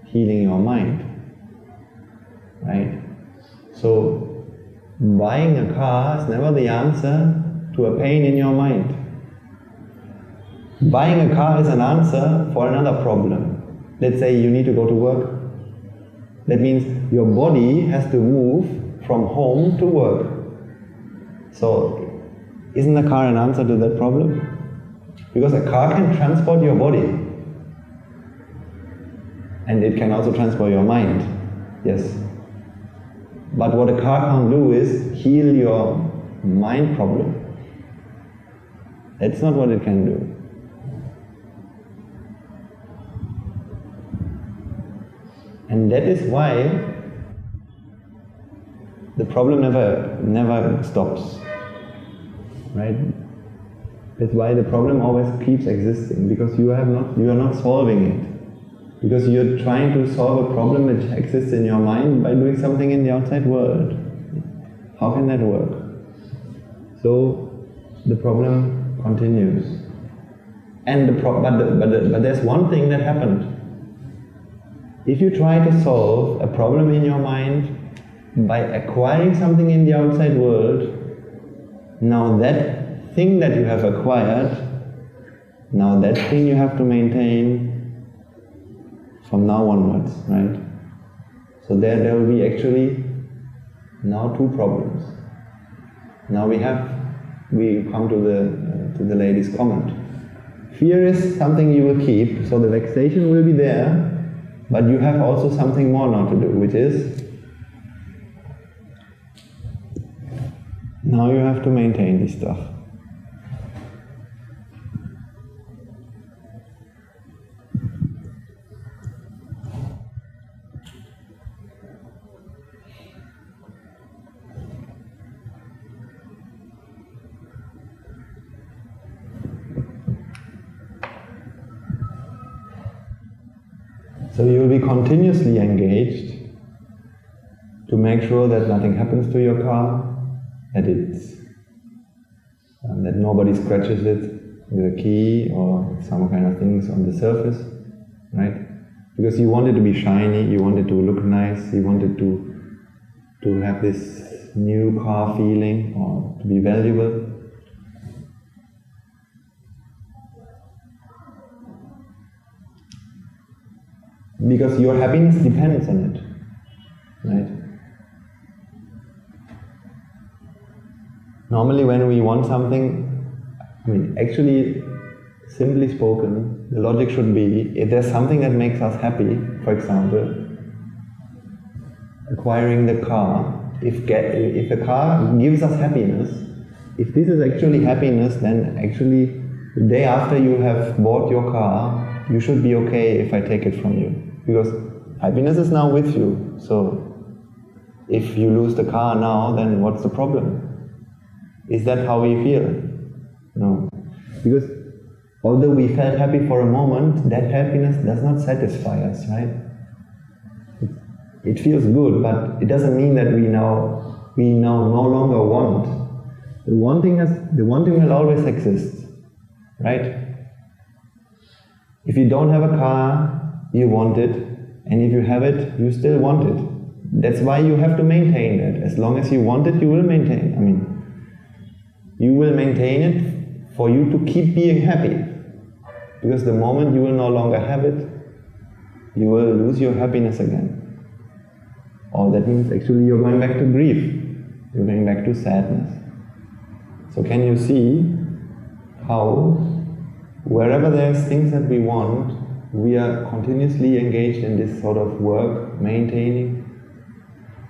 healing your mind. Right? So buying a car is never the answer to a pain in your mind. Buying a car is an answer for another problem. Let's say you need to go to work. That means your body has to move from home to work. So isn't a car an answer to that problem? Because a car can transport your body. And it can also transport your mind. Yes. But what a car can't do is heal your mind problem. That's not what it can do. And that is why the problem never stops, right? That's why the problem always keeps existing, because you are not solving it. Because you're trying to solve a problem which exists in your mind by doing something in the outside world. How can that work? So the problem continues. And but there's one thing that happened. If you try to solve a problem in your mind by acquiring something in the outside world, now that thing that you have acquired, now that thing you have to maintain from now onwards, right? So there will be actually now two problems. Now we come to the lady's comment. Fear is something you will keep, so the vexation will be there, but you have also something more now to do, which is now you have to maintain this stuff. So you will be continuously engaged to make sure that nothing happens to your car, that nobody scratches it with a key or some kind of things on the surface, right? Because you want it to be shiny, you want it to look nice, you want it to have this new car feeling or to be valuable. Because your happiness depends on it, right? Normally when we want something, actually, simply spoken, the logic should be, if there's something that makes us happy, for example, acquiring the car, if a car gives us happiness, if this is actually happiness, then actually the day after you have bought your car, you should be okay if I take it from you. Because happiness is now with you, so if you lose the car now, then what's the problem? Is that how we feel? No. Because although we felt happy for a moment, that happiness does not satisfy us, right? It feels good, but it doesn't mean that we now no longer want. The wanting will always exist, right? If you don't have a car, you want it, and if you have it, you still want it. That's why you have to maintain it. As long as you want it, you will maintain. You will maintain it for you to keep being happy. Because the moment you will no longer have it, you will lose your happiness again. Or that means actually you're going back to grief. You're going back to sadness. So can you see how wherever there's things that we want, we are continuously engaged in this sort of work, maintaining.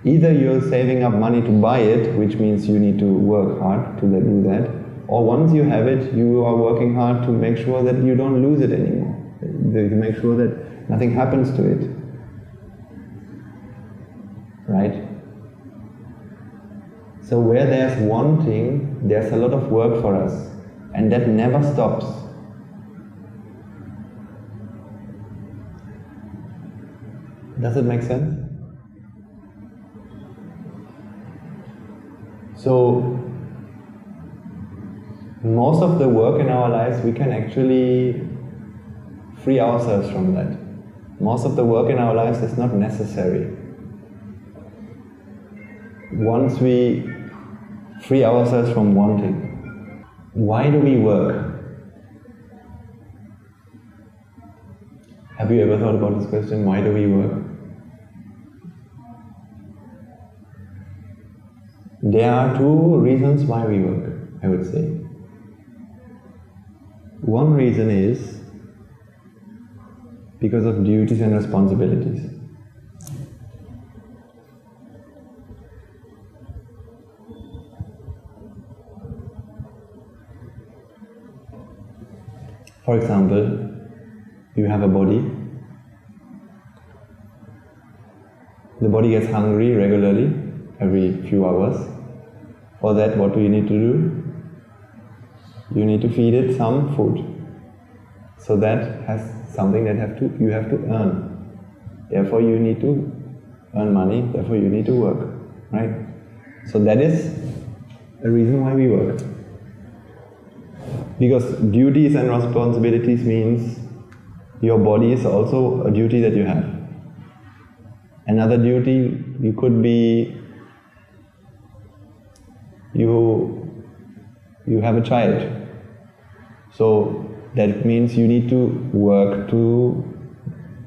Either you're saving up money to buy it, which means you need to work hard to do that, or once you have it, you are working hard to make sure that you don't lose it anymore, to make sure that nothing happens to it. Right? So where there's wanting, there's a lot of work for us, and that never stops. Does it make sense? So, most of the work in our lives, we can actually free ourselves from that. Most of the work in our lives is not necessary. Once we free ourselves from wanting, why do we work? Have you ever thought about this question? Why do we work? There are two reasons why we work, I would say. One reason is because of duties and responsibilities. For example, you have a body. The body gets hungry regularly, every few hours. For that, what do you need to do? you need to feed it some food. So that has something that you have to earn. Therefore you need to earn money, therefore you need to work, right? So that is a reason why we work. Because duties and responsibilities means your body is also a duty that you have. Another duty, you could be, you have a child. So that means you need to work to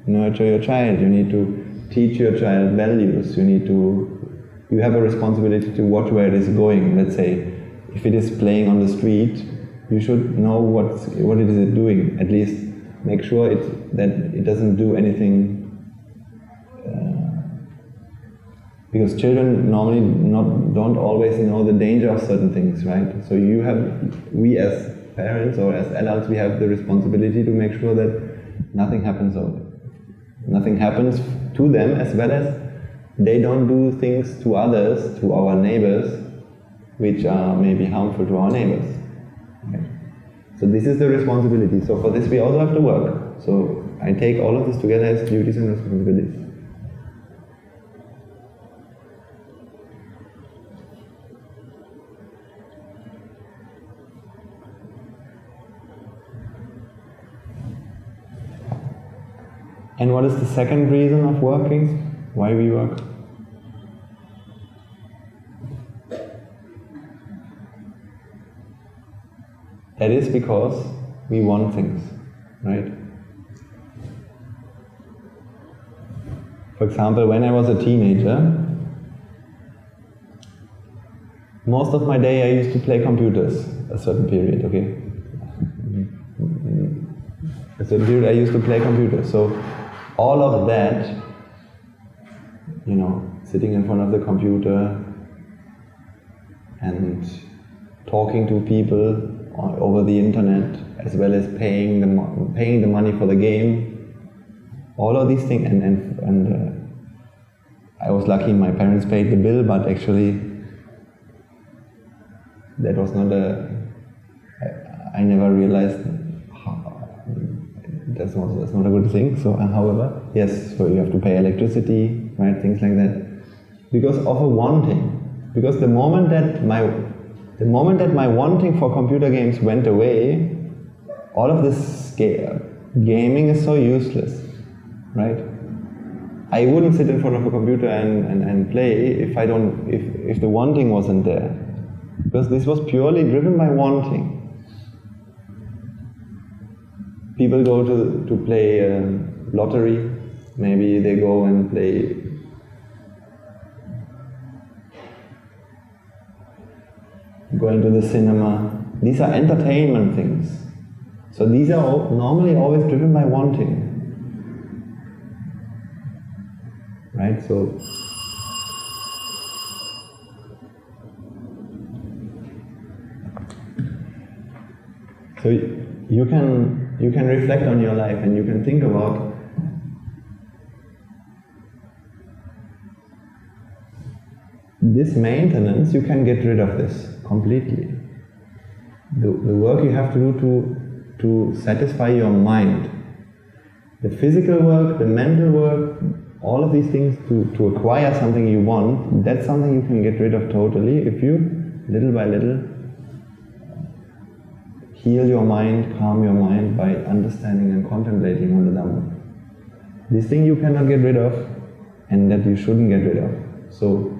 nurture your child, you need to teach your child values, you have a responsibility to watch where it is going. Let's say, if it is playing on the street, you should know what it is doing. At least make sure that it doesn't do anything. Because children normally don't always know the danger of certain things, right? So we as parents or as adults, we have the responsibility to make sure that nothing happens to them, as well as they don't do things to others, to our neighbors, which are maybe harmful to our neighbors. Right? So this is the responsibility. So for this we also have to work. So I take all of this together as duties and responsibilities. And what is the second reason of working? Why we work? That is because we want things, right? For example, when I was a teenager, most of my day I used to play computers, a certain period, okay? A certain period I used to play computers. So all of that, sitting in front of the computer and talking to people over the internet, as well as paying the money for the game, all of these things, and I was lucky my parents paid the bill, but actually that was not I never realized that's not a good thing. So however, yes, so you have to pay electricity, right, things like that, because of a wanting. Because the moment that my wanting for computer games went away, all of this gaming is so useless, right? I wouldn't sit in front of a computer and play if the wanting wasn't there, because this was purely driven by wanting. People go to play lottery, maybe they go and play going to the cinema. These are entertainment things. So these are normally always driven by wanting. Right? So you can reflect on your life and you can think about this maintenance. You can get rid of this completely. The work you have to do to satisfy your mind, the physical work, the mental work, all of these things to acquire something you want, that's something you can get rid of totally if you, little by little, heal your mind, calm your mind by understanding and contemplating on the Dhamma. This thing you cannot get rid of, and that you shouldn't get rid of. So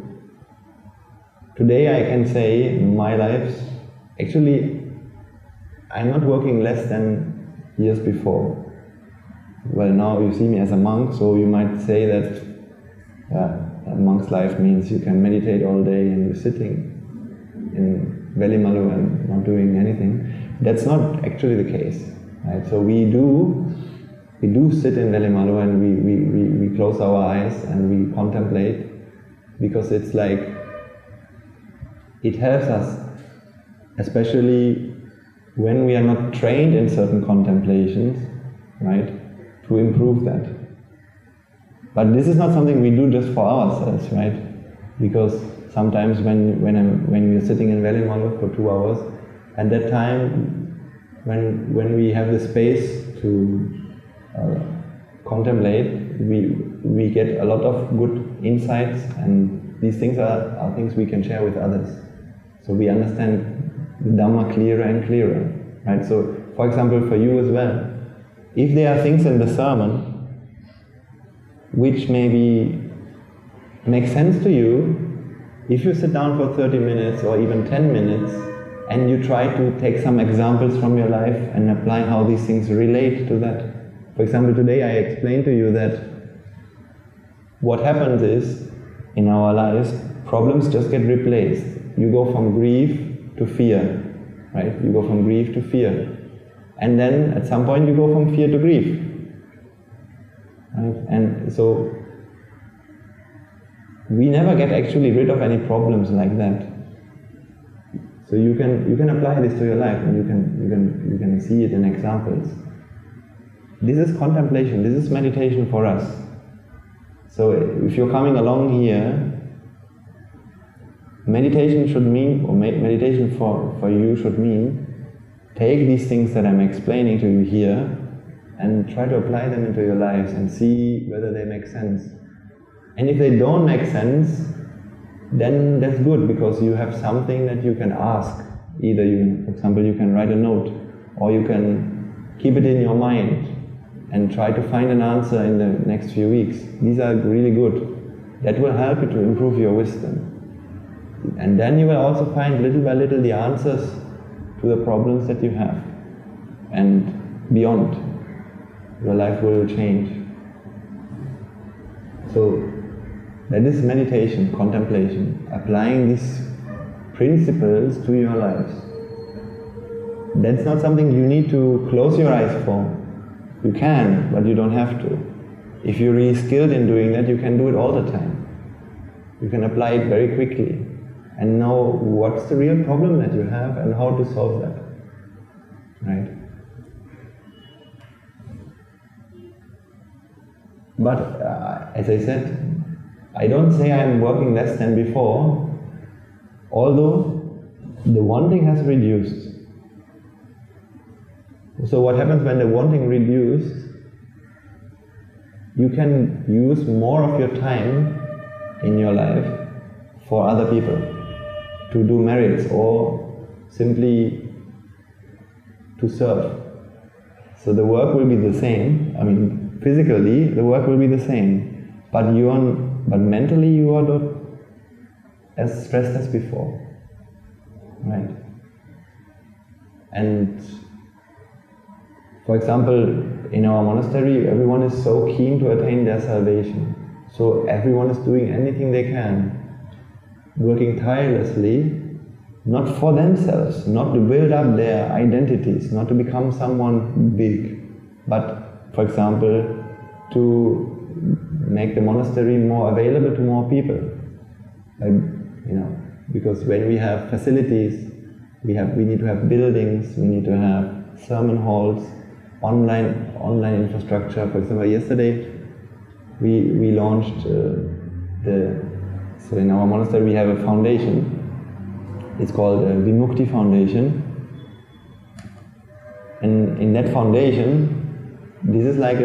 today I can say my life, actually I'm not working less than years before. Well, now you see me as a monk, so you might say that a monk's life means you can meditate all day and you're sitting in Velimalu and not doing anything. That's not actually the case, right? So we do sit in Velimalu and we close our eyes and we contemplate, because it's like, it helps us, especially when we are not trained in certain contemplations, right, to improve that. But this is not something we do just for ourselves, right? Because sometimes when we're sitting in Velimalu for 2 hours, at that time, when we have the space to contemplate, we get a lot of good insights, and these things are things we can share with others. So we understand the Dhamma clearer and clearer, right? So, for example, for you as well, if there are things in the sermon which maybe make sense to you, if you sit down for 30 minutes or even 10 minutes and you try to take some examples from your life and apply how these things relate to that. For example, today I explained to you that what happens is, in our lives, problems just get replaced. You go from grief to fear, right? You go from grief to fear. And then at some point you go from fear to grief. Right? And so we never get actually rid of any problems like that. So you can apply this to your life, and you can see it in examples. This is contemplation, this is meditation for us. So if you're coming along here, meditation should mean, or meditation for you should mean, take these things that I'm explaining to you here and try to apply them into your lives and see whether they make sense. And if they don't make sense, then that's good, because you have something that you can ask. Either for example, you can write a note, or you can keep it in your mind and try to find an answer in the next few weeks. These are really good. That will help you to improve your wisdom. And then you will also find little by little the answers to the problems that you have. And beyond, your life will change. So that is meditation, contemplation, applying these principles to your lives. That's not something you need to close your eyes for. You can, but you don't have to. If you're really skilled in doing that, you can do it all the time. You can apply it very quickly and know what's the real problem that you have and how to solve that. Right? But as I said, I don't say I'm working less than before, although the wanting has reduced. So what happens when the wanting reduced? You can use more of your time in your life for other people, to do merits or simply to serve. So the work will be the same. I mean, physically the work will be the same, but mentally you are not as stressed as before, right? And for example, in our monastery, everyone is so keen to attain their salvation. So everyone is doing anything they can, working tirelessly, not for themselves, not to build up their identities, not to become someone big, but, for example, to make the monastery more available to more people. Because when we have facilities, we need to have buildings, we need to have sermon halls, online infrastructure. For example, yesterday we launched so in our monastery we have a foundation. It's called Vimukti Foundation. And in that foundation, this is like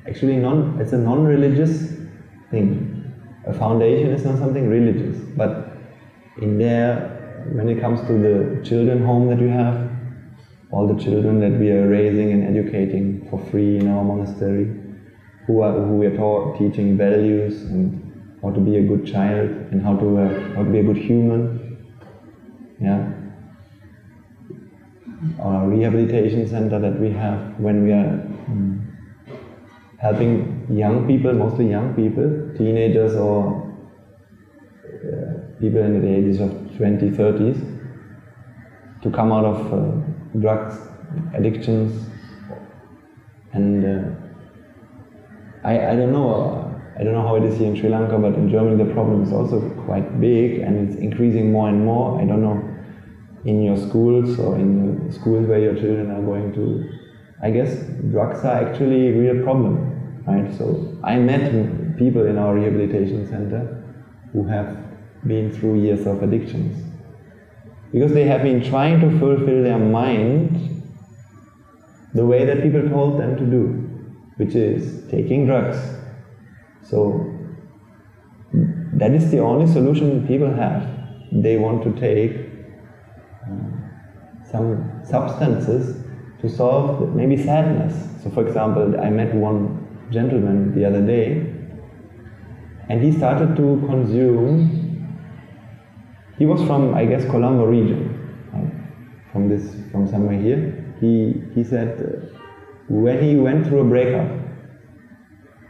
it's a non-religious thing. A foundation is not something religious, but in there, when it comes to the children home that we have, all the children that we are raising and educating for free in our monastery, who we are teaching values and how to be a good child and how to be a good human. Yeah. Our rehabilitation center that we have, when we are helping young people, mostly young people, teenagers or people in the ages of 20, 30s, to come out of drugs, addictions, and I don't know how it is here in Sri Lanka, but in Germany the problem is also quite big and it's increasing more and more. I don't know in your schools or in the schools where your children are going to. I guess drugs are actually a real problem, right? So I met people in our rehabilitation center who have been through years of addictions. Because they have been trying to fulfill their mind the way that people told them to do, which is taking drugs. So that is the only solution people have. They want to take some substances to solve maybe sadness. So for example, I met one gentleman the other day, and he started to consume. He was from, I guess, Colombo region, right? from somewhere here. He said when he went through a breakup,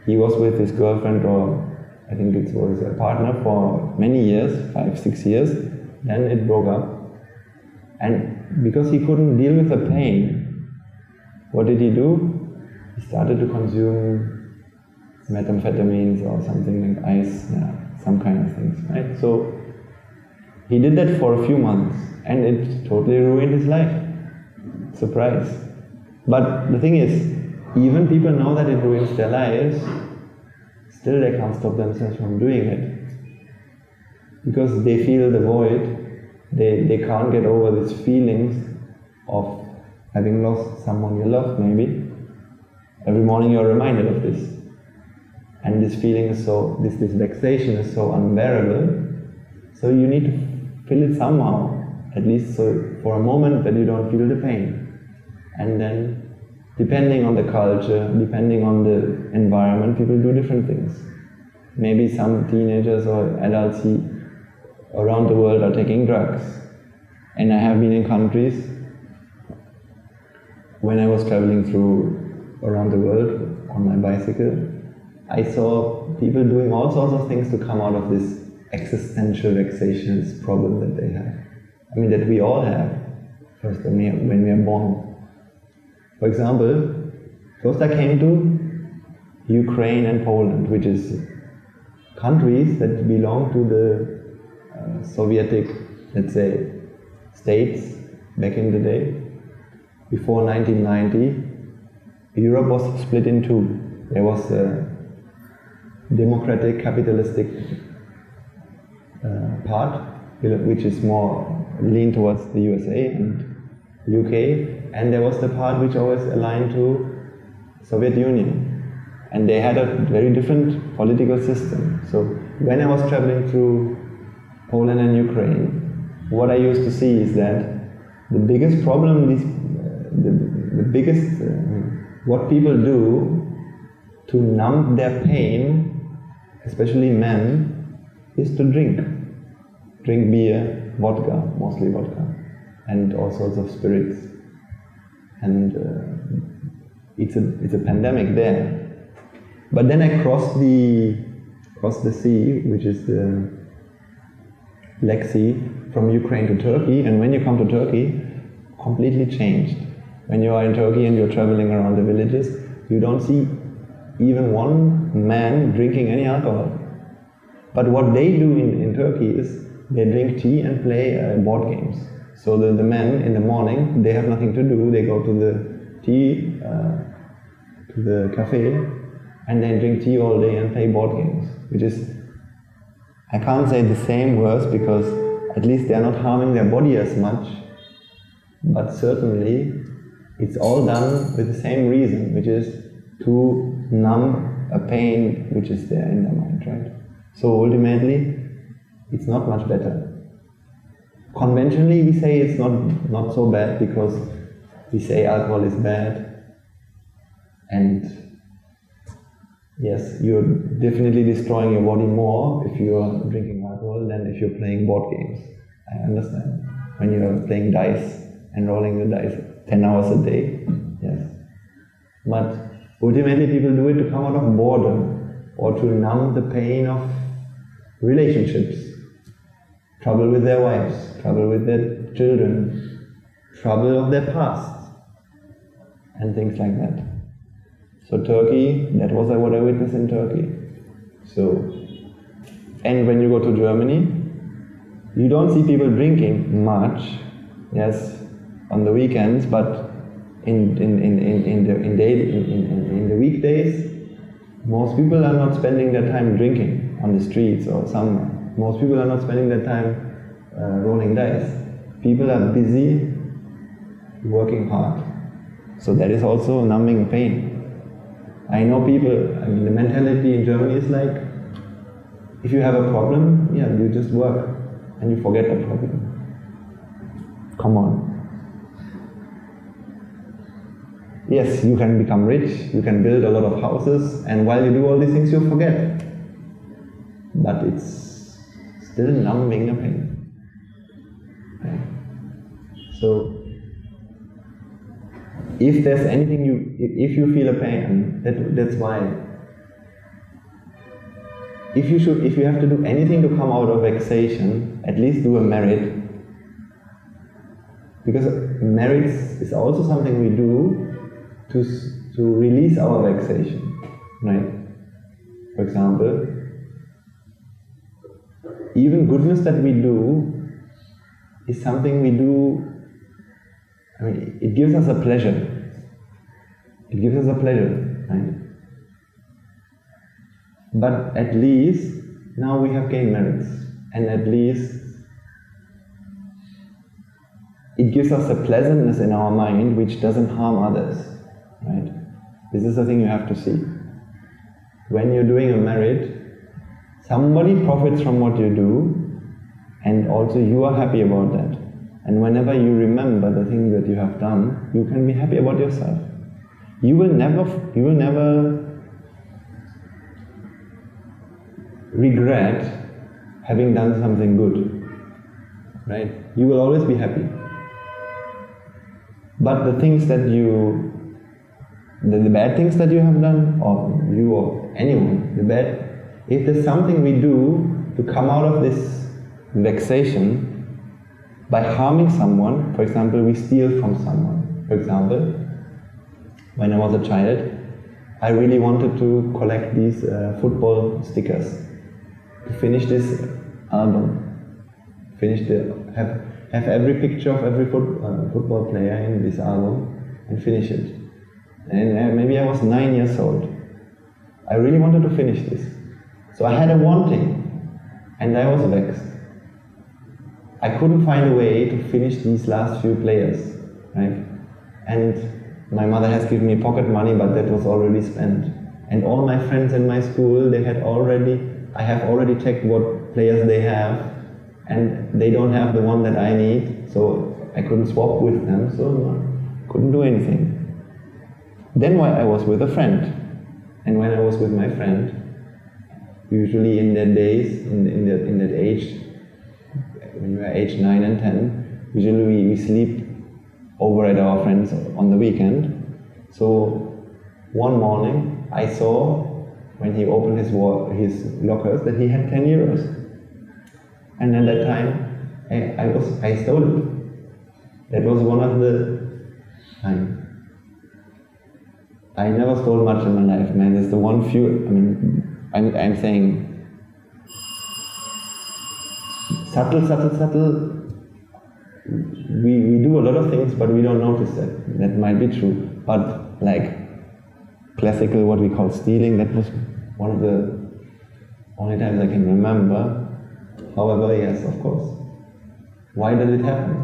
he was with his girlfriend, or I think it was a partner, for many years, 5-6 years. Then it broke up, and because he couldn't deal with the pain, what did he do? He started to consume methamphetamines or something like ice, some kind of things, right? So he did that for a few months, and it totally ruined his life. Surprise. But the thing is, even people know that it ruins their lives, still they can't stop themselves from doing it. Because they feel the void, they can't get over these feelings of having lost someone you love, maybe. Every morning you're reminded of this. And this feeling is this vexation is so unbearable, so you need to feel it somehow, at least so for a moment that you don't feel the pain. And then, depending on the culture, depending on the environment, people do different things. Maybe some teenagers or adults around the world are taking drugs. And I have been in countries, when I was traveling through around the world on my bicycle, I saw people doing all sorts of things to come out of this existential vexation, this problem that they have. I mean, that we all have, first when we are born. For example, first I came to Ukraine and Poland, which is countries that belong to the Sovietic, let's say, states back in the day. Before 1990, Europe was split in two. There was a democratic, capitalistic part, which is more lean towards the USA and UK, and there was the part which always aligned to Soviet Union. And they had a very different political system. So when I was traveling through Poland and Ukraine, what I used to see is that the biggest problem, what people do to numb their pain, especially men, is to drink. Drink beer, vodka, mostly vodka, and all sorts of spirits. And it's a pandemic there. But then I crossed the sea, which is the Black Sea, from Ukraine to Turkey, and when you come to Turkey, completely changed. When you are in Turkey and you're traveling around the villages, you don't see even one man drinking any alcohol. But what they do in Turkey is they drink tea and play board games. So the men in the morning, they have nothing to do, they go to the cafe, and they drink tea all day and play board games, which is, I can't say the same words because at least they are not harming their body as much, but certainly it's all done with the same reason, which is to numb a pain which is there in their mind, right? So ultimately, it's not much better. Conventionally, we say it's not so bad because we say alcohol is bad, and yes, you're definitely destroying your body more if you're drinking alcohol than if you're playing board games. I understand. When you're playing dice and rolling the dice 10 hours a day, yes. But ultimately people do it to come out of boredom or to numb the pain of relationships, trouble with their wives, trouble with their children, trouble of their past, and things like that. So Turkey, that was what I witnessed in Turkey. So, and when you go to Germany, you don't see people drinking much, yes, on the weekends, but in the weekdays, most people are not spending their time drinking on the streets or somewhere. Most people are not spending their time rolling dice. people are busy working hard. So that is also numbing pain. I know people, the mentality in Germany is like, if you have a problem, you just work and you forget the problem. Come on. Yes, you can become rich, you can build a lot of houses, and while you do all these things, you forget. But it's still numbing the pain. Okay. So, if there's anything if you feel a pain, that's why. If you have to do anything to come out of vexation, at least do a merit. Because merit is also something we do to release our vexation, right? For example, even goodness that we do is something we do, it gives us a pleasure. It gives us a pleasure, right? But at least now we have gained merits, and at least it gives us a pleasantness in our mind which doesn't harm others, right? This is the thing you have to see. When you're doing a merit, somebody profits from what you do, and also you are happy about that. And whenever you remember the thing that you have done, you can be happy about yourself. You will never regret having done something good, right? You will always be happy. But the things that the bad things that you have done, or you or anyone, if there's something we do to come out of this vexation by harming someone, for example, we steal from someone. For example, when I was a child, I really wanted to collect these football stickers, to finish this album, have every picture of every football player in this album and finish it. And maybe I was 9 years old. I really wanted to finish this. So I had a wanting, and I was vexed. I couldn't find a way to finish these last few players, right? And my mother has given me pocket money, but that was already spent. And all my friends in my school, I have already checked what players they have, and they don't have the one that I need, so I couldn't swap with them, so couldn't do anything. Then I was with a friend, and when I was with my friend, usually in that days, in that age, when we were age 9 and 10, usually we sleep over at our friends on the weekend. So one morning I saw, when he opened his lockers, that he had 10 euros. And at that time, I stole it. That was one of the times. I never stole much in my life, man. It's the one few, I'm saying, subtle. We do a lot of things, but we don't notice that. That might be true. But like classical, what we call stealing, that was one of the only times I can remember. However, yes, of course. Why did it happen?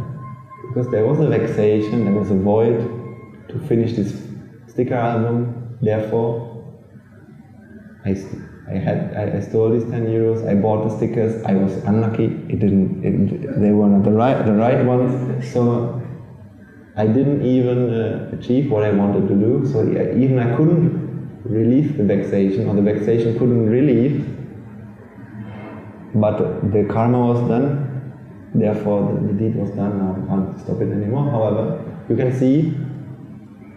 Because there was a vexation, there was a void to finish this sticker album. Therefore, I stole these 10 euros, I bought the stickers, I was unlucky, they were not the right ones, so I didn't even achieve what I wanted to do, so I couldn't relieve the vexation, or the vexation couldn't relieve, but the karma was done, therefore the deed was done, now I can't stop it anymore. However, you can see,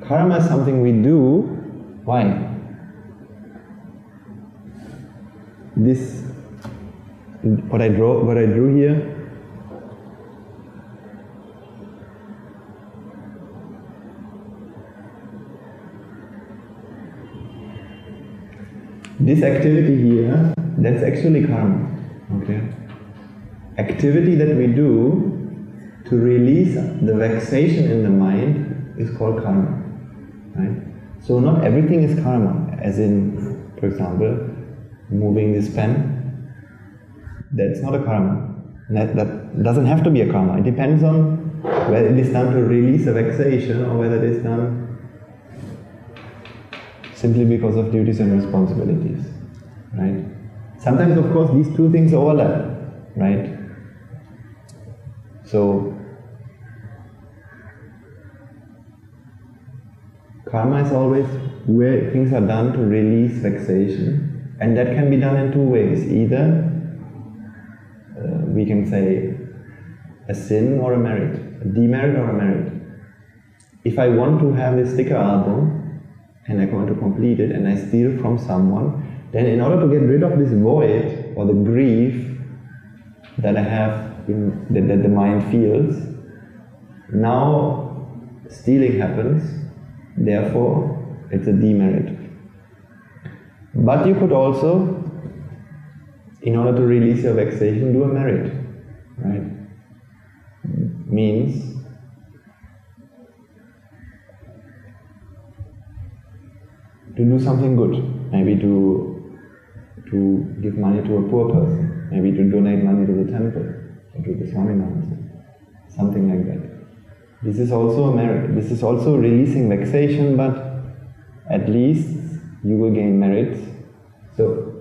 karma is something we do. Why? This, what I drew here, this activity here, that's actually karma, okay? Activity that we do to release the vexation in the mind is called karma, right? So not everything is karma, as in, for example, moving this pen, that's not a karma. That doesn't have to be a karma. It depends on whether it is done to release a vexation or whether it is done simply because of duties and responsibilities, right? Sometimes, of course, these two things overlap, right? So, karma is always where things are done to release vexation, and that can be done in two ways. Either we can say a sin or a merit, a demerit or a merit. If I want to have this sticker album and I want to complete it and I steal from someone, then in order to get rid of this void or the grief that I have, that the mind feels, now stealing happens, therefore it's a demerit. But you could also, in order to release your vexation, do a merit, right? Means to do something good, maybe to give money to a poor person, maybe to donate money to the temple, or to the Swaminathan, something like that. This is also a merit. This is also releasing vexation, but at least you will gain merits. So,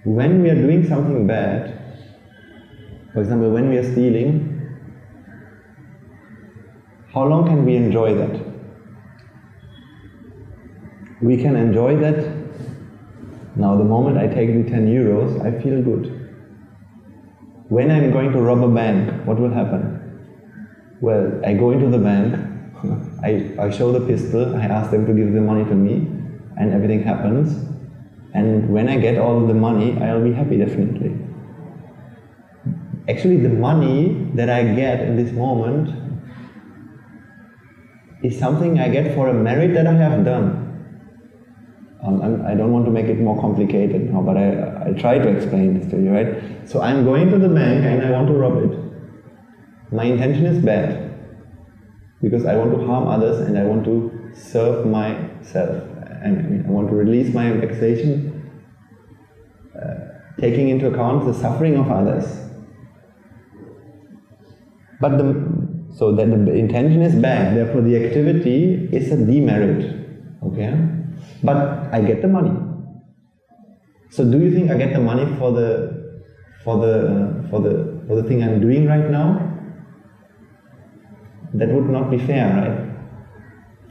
when we are doing something bad, for example, when we are stealing, how long can we enjoy that? We can enjoy that. Now, the moment I take the 10 euros, I feel good. When I'm going to rob a bank, what will happen? Well, I go into the bank, I show the pistol, I ask them to give the money to me, and everything happens. And when I get all of the money, I'll be happy, definitely. Actually, the money that I get in this moment is something I get for a merit that I have done. I don't want to make it more complicated now, but I'll try to explain this to you, right? So I'm going to the bank and I want to rob it. My intention is bad, because I want to harm others and I want to serve myself. I want to release my vexation, taking into account the suffering of others. But so that the intention is bad, therefore the activity is a demerit, okay? But I get the money. So do you think I get the money for the thing I'm doing right now? That would not be fair, right?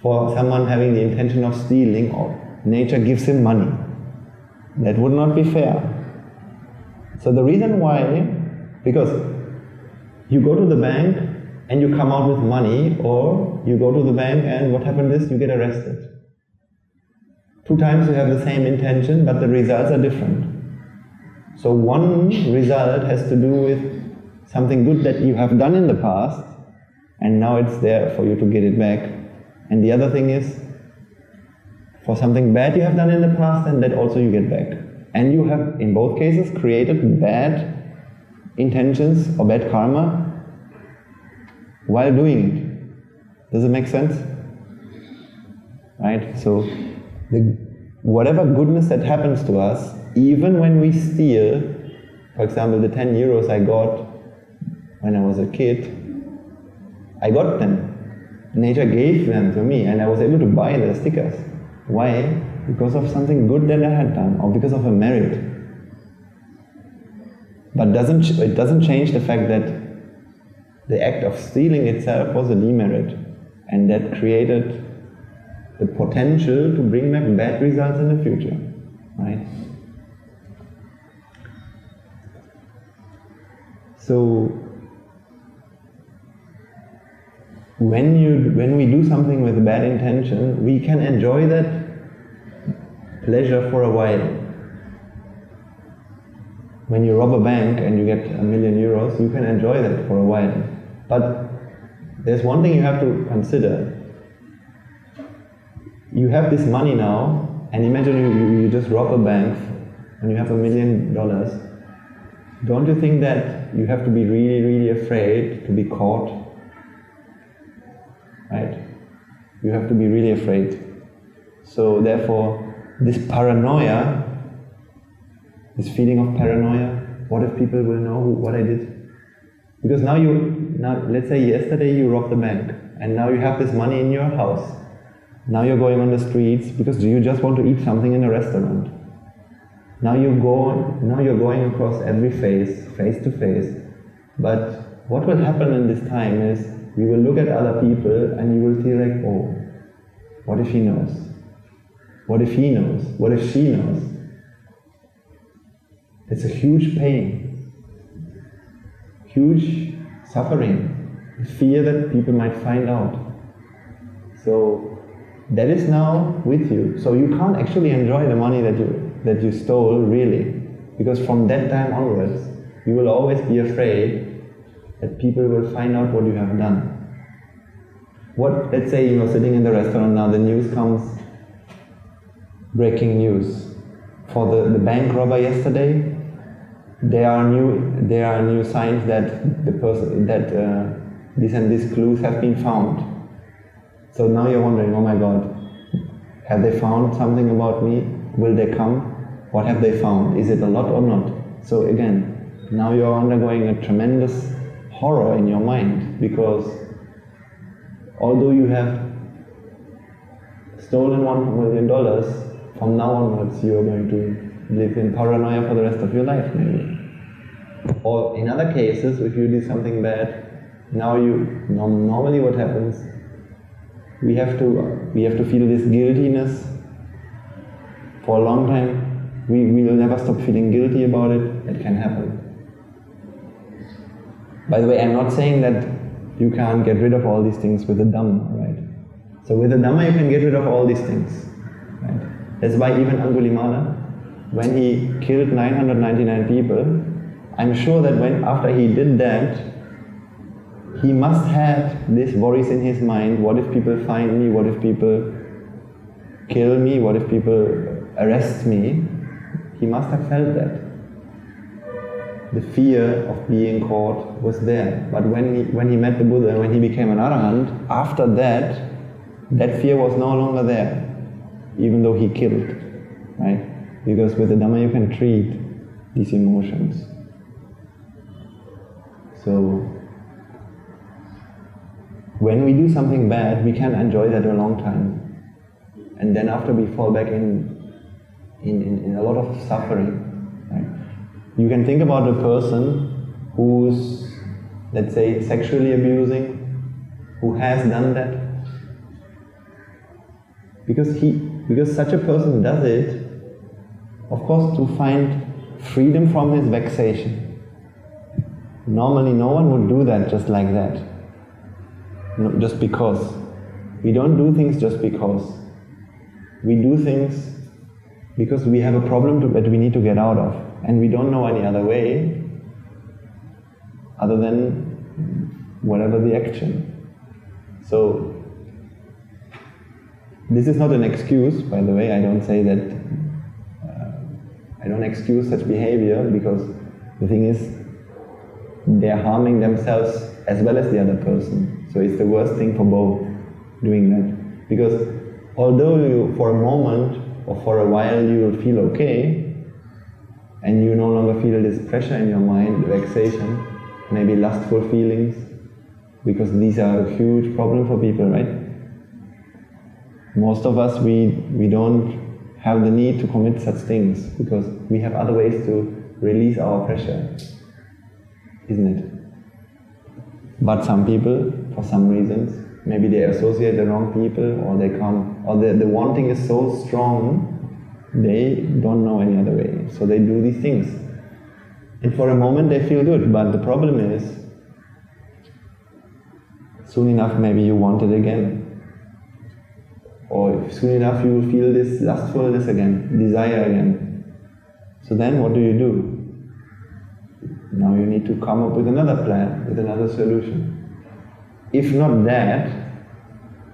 For someone having the intention of stealing, or nature gives him money. That would not be fair. So the reason why, because you go to the bank and you come out with money, or you go to the bank and what happened is you get arrested. 2 times you have the same intention, but the results are different. So one result has to do with something good that you have done in the past, and now it's there for you to get it back. And the other thing is, for something bad you have done in the past, and that also you get back. And you have, in both cases, created bad intentions or bad karma while doing it. Does it make sense? Right? So, whatever goodness that happens to us, even when we steal, for example, the 10 euros I got when I was a kid, I got them. Nature gave them to me and I was able to buy the stickers. Why? Because of something good that I had done, or because of a merit. But it doesn't change the fact that the act of stealing itself was a demerit, and that created the potential to bring back bad results in the future, right? So, when we do something with bad intention, we can enjoy that pleasure for a while. When you rob a bank and you get €1 million, you can enjoy that for a while. But there's one thing you have to consider. You have this money now, and imagine you just rob a bank and you have $1 million. Don't you think that you have to be really, really afraid to be caught? Right? You have to be really afraid. So therefore, this paranoia, this feeling of paranoia, What if people will know what I did? Because now let's say yesterday you robbed the bank, and now you have this money in your house. Now you're going on the streets because you just want to eat something in a restaurant. Now you're going across every face to face. But what will happen in this time is you will look at other people and you will feel like, oh, what if he knows? What if he knows? What if she knows? It's a huge pain, huge suffering, fear that people might find out. So that is now with you. So you can't actually enjoy the money that you stole, really, because from that time onwards, you will always be afraid that people will find out what you have done. Let's say you're sitting in the restaurant now, the news comes, breaking news. For the bank robber yesterday, there are new signs that this and this clues have been found. So now you're wondering, oh my God, have they found something about me? Will they come? What have they found? Is it a lot or not? So again, now you're undergoing a tremendous horror in your mind, because although you have stolen $1 million, from now onwards you are going to live in paranoia for the rest of your life, maybe. Or in other cases, if you do something bad, normally what happens, we have to feel this guiltiness for a long time. We will never stop feeling guilty about it. It can happen. By the way, I'm not saying that you can't get rid of all these things with the Dhamma, right? So with the Dhamma you can get rid of all these things, right? That's why even Angulimala, when he killed 999 people, I'm sure that after he did that, he must have these worries in his mind. What if people find me? What if people kill me? What if people arrest me? He must have felt that. The fear of being caught was there. But when he met the Buddha, when he became an Arahant, after that fear was no longer there, even though he killed, right? Because with the Dhamma you can treat these emotions. So when we do something bad, we can enjoy that a long time. And then after we fall back in a lot of suffering. Right? You can think about a person who's, let's say, sexually abusing, who has done that. Because such a person does it, of course, to find freedom from his vexation. Normally no one would do that just like that. No, just because. We don't do things just because. We do things because we have a problem that we need to get out of, and we don't know any other way other than whatever the action. So this is not an excuse, by the way. I don't say that I don't excuse such behavior, because the thing is, they're harming themselves as well as the other person. So it's the worst thing for both, doing that. Because although you, for a moment or for a while, you will feel okay, and you no longer feel this pressure in your mind, vexation, maybe lustful feelings, because these are a huge problem for people, right? Most of us, we don't have the need to commit such things, because we have other ways to release our pressure, isn't it? But some people, for some reasons, maybe they associate the wrong people, or they come, or the wanting is so strong, they don't know any other way. So they do these things. And for a moment they feel good, but the problem is, soon enough maybe you want it again. Or soon enough you will feel this lustfulness again, desire again. So then what do? Now you need to come up with another plan, with another solution. If not that,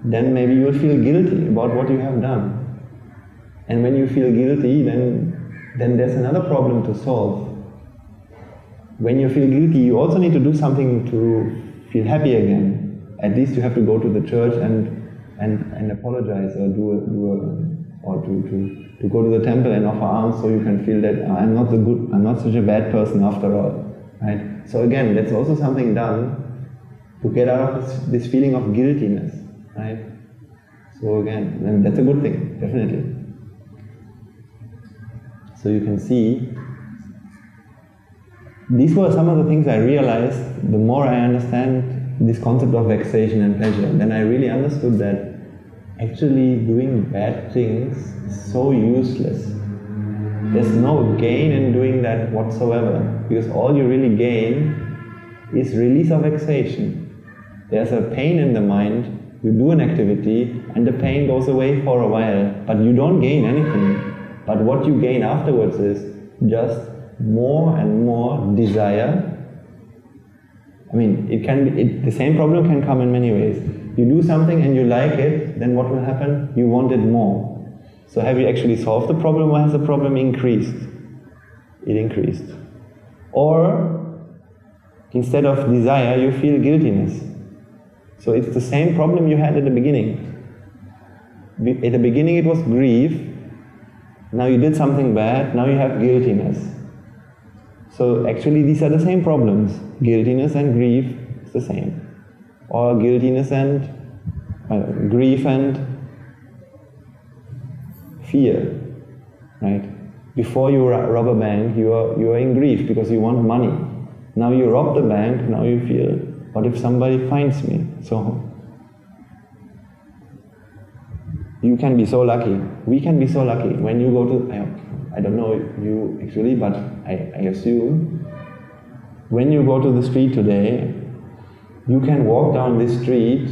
then maybe you will feel guilty about what you have done. And when you feel guilty, then there's another problem to solve. When you feel guilty, you also need to do something to feel happy again. At least you have to go to the church and apologize, or to to go to the temple and offer alms so you can feel that I'm not such a bad person after all, right? So again, that's also something done to get out of this feeling of guiltiness, right? So again, then that's a good thing, definitely. So you can see, these were some of the things I realized the more I understand this concept of vexation and pleasure. Then I really understood that actually doing bad things is so useless. There's no gain in doing that whatsoever, because all you really gain is release of vexation. There's a pain in the mind, you do an activity and the pain goes away for a while, but you don't gain anything. But what you gain afterwards is just more and more desire. I mean, the same problem can come in many ways. You do something and you like it, then what will happen? You want it more. So have you actually solved the problem, or has the problem increased? It increased. Or, instead of desire, you feel guiltiness. So it's the same problem you had at the beginning. At the beginning it was grief, now you did something bad, now you have guiltiness. So actually these are the same problems. Guiltiness and grief is the same. Or guiltiness and grief and fear, right? Before you rob a bank, you are in grief because you want money. Now you rob the bank, now you feel, what if somebody finds me? So you can be so lucky. We can be so lucky when you go to, I don't know you actually, but I assume when you go to the street today, you can walk down this street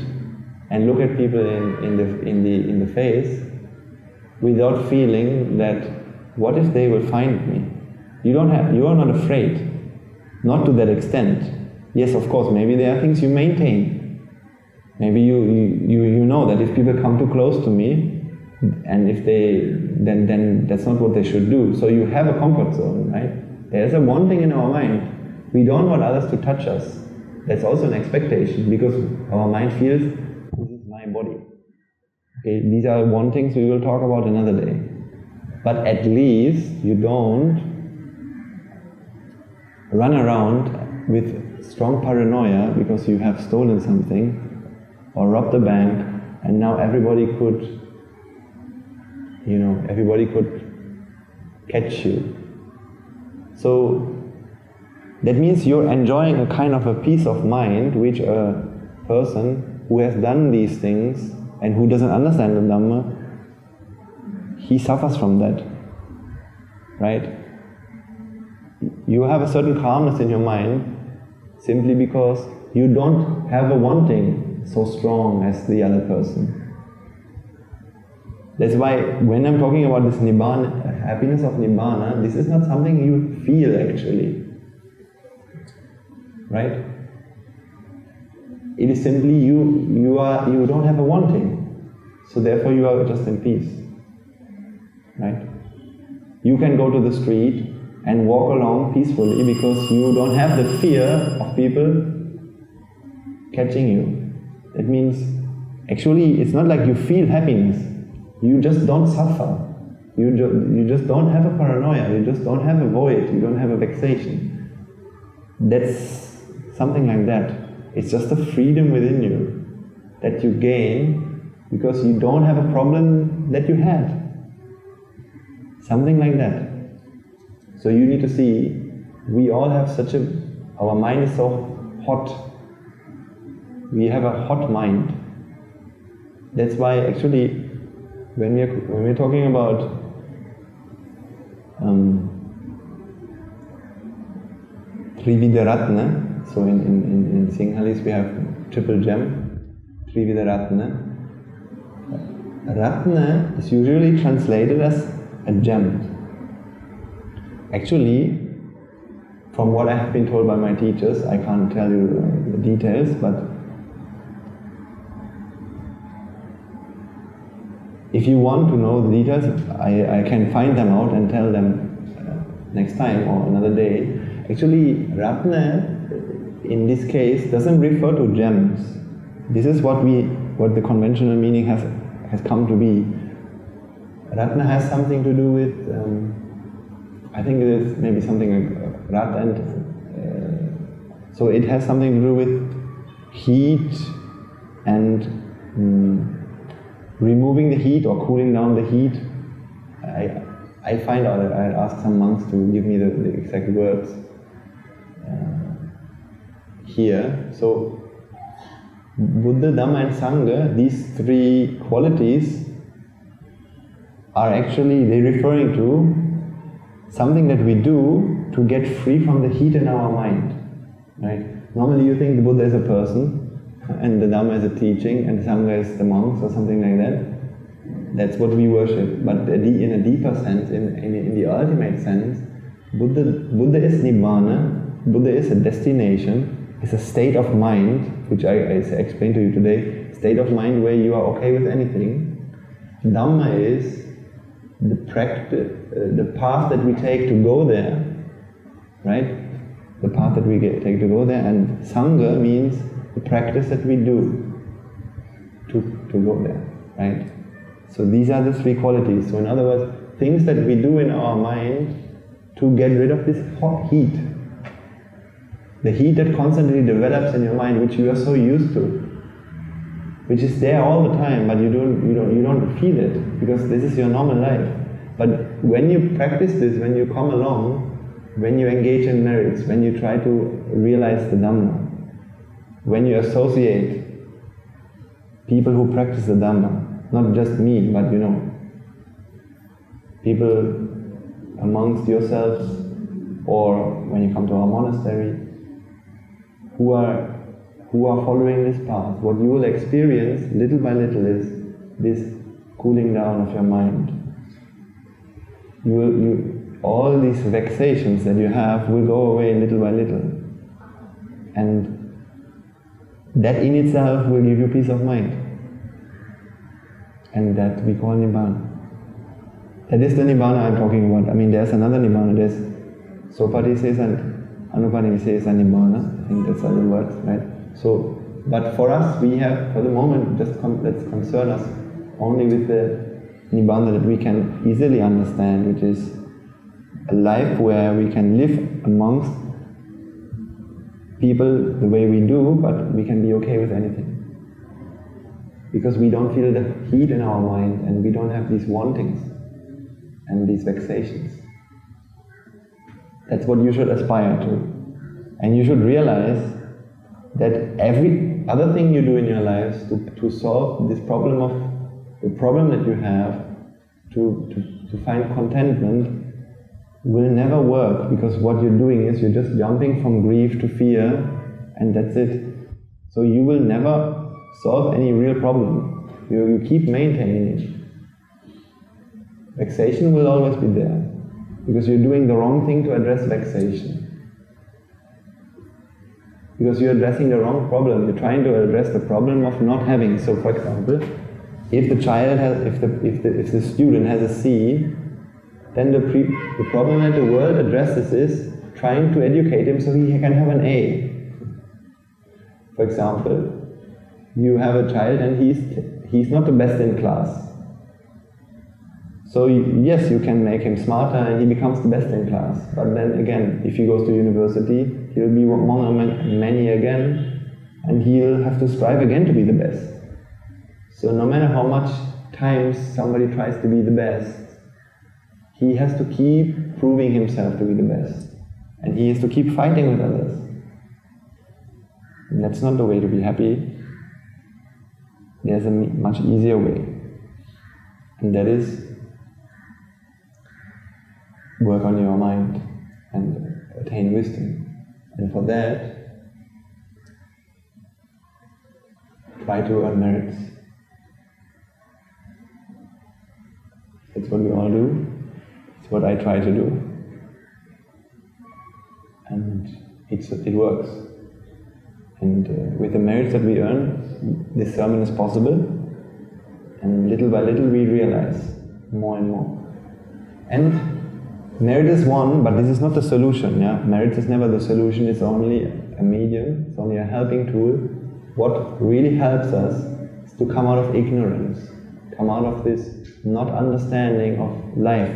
and look at people in the face without feeling that, what if they will find me? You are not afraid, not to that extent. Yes, of course, maybe there are things you maintain. Maybe you know that if people come too close to me, and if then that's not what they should do. So you have a comfort zone, right? There's a wanting in our mind. We don't want others to touch us. That's also an expectation, because our mind feels, this is my body. Okay, these are wantings we will talk about another day. But at least you don't run around with strong paranoia because you have stolen something or robbed the bank, and now everybody could catch you. So that means you're enjoying a kind of a peace of mind which a person who has done these things and who doesn't understand the Dhamma, he suffers from that, right? You have a certain calmness in your mind simply because you don't have a wanting so strong as the other person. That's why when I'm talking about this Nibbana, happiness of Nibbana, this is not something you feel actually, right? It is simply you don't have a wanting, so therefore you are just in peace, right? You can go to the street and walk along peacefully because you don't have the fear of people catching you. That means, actually, it's not like you feel happiness. You just don't suffer. You just don't have a paranoia. You just don't have a void. You don't have a vexation. That's something like that. It's just a freedom within you that you gain because you don't have a problem that you had. Something like that. So you need to see, we all have our mind is so hot. We have a hot mind. That's why actually when we're talking about Trividaratna, so in Sinhalese we have triple gem, Trividaratna. Ratna is usually translated as a gem. Actually, from what I have been told by my teachers, I can't tell you the details, but if you want to know the details, I can find them out and tell them next time or another day. Actually, Ratna, in this case, doesn't refer to gems. This is what the conventional meaning has come to be. Ratna has something to do with, I think it is maybe something like Rat and, so it has something to do with heat and removing the heat or cooling down the heat. I find out, I ask some monks to give me the exact words here. So Buddha, Dhamma and Sangha, these three qualities are actually, they're referring to something that we do to get free from the heat in our mind, right? Normally you think the Buddha is a person, and the Dhamma is a teaching, and the Sangha is the monks or something like that. That's what we worship. But in a deeper sense, in the ultimate sense, Buddha is Nibbana, Buddha is a destination, it's a state of mind, which I explained to you today, state of mind where you are okay with anything. Dhamma is the practice, the path that we take to go there, right? The path that we take to go there, and Sangha means the practice that we do to go there, right? So these are the three qualities. So in other words, things that we do in our mind to get rid of this hot heat. The heat that constantly develops in your mind, which you are so used to, which is there all the time, but you don't feel it, because this is your normal life. But when you practice this, when you come along, when you engage in merits, when you try to realize the Dhamma, when you associate people who practice the Dhamma, not just me, but people amongst yourselves, or when you come to our monastery, who are following this path, what you will experience little by little is this cooling down of your mind. All these vexations that you have will go away little by little, and that in itself will give you peace of mind, and that we call Nibbana. That is the Nibbana I'm talking about. I mean, there's another Nibbana. There's Sopadisesa and Anupanisesa Nibbana. I think that's other words, right? So, but for us, we have, for the moment, let's concern us only with the Nibbana that we can easily understand, which is a life where we can live amongst people the way we do, but we can be okay with anything. Because we don't feel the heat in our mind, and we don't have these wantings and these vexations. That's what you should aspire to. And you should realize that every other thing you do in your lives to solve this problem that you have, to find contentment, will never work, because what you're doing is you're just jumping from grief to fear, and that's it. So you will never solve any real problem. You keep maintaining it. Vexation will always be there, because you're doing the wrong thing to address vexation. Because you're addressing the wrong problem. You're trying to address the problem of not having. So, for example, if the child has, if the student has a C, then the problem that the world addresses is trying to educate him so he can have an A. For example, you have a child and he's not the best in class. So yes, you can make him smarter and he becomes the best in class. But then again, if he goes to university, he'll be among many again, and he'll have to strive again to be the best. So no matter how much times somebody tries to be the best, he has to keep proving himself to be the best. And he has to keep fighting with others. And that's not the way to be happy. There's a much easier way. And that is work on your mind and attain wisdom. And for that, try to earn merits. That's what we all do. It's what I try to do. And it works. And with the merits that we earn, this sermon is possible. And little by little we realize more and more. And merit is one, but this is not the solution. Yeah? Merit is never the solution. It's only a medium. It's only a helping tool. What really helps us is to come out of ignorance. Come out of this not understanding of life,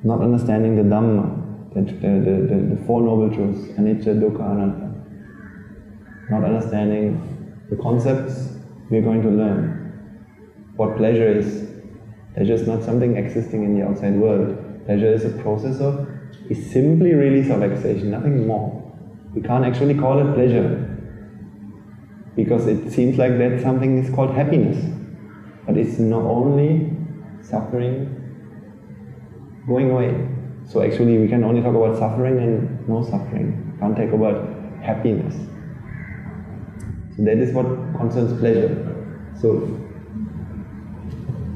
not understanding the Dhamma, the Four Noble Truths, anicca, dukkha, anatta, not understanding the concepts we're going to learn. What pleasure is. Pleasure is not something existing in the outside world. Pleasure is a process is simply release of vexation, nothing more. We can't actually call it pleasure, because it seems like that something is called happiness. But it's not only suffering going away. So actually we can only talk about suffering and no suffering. Can't talk about happiness. So that is what concerns pleasure. So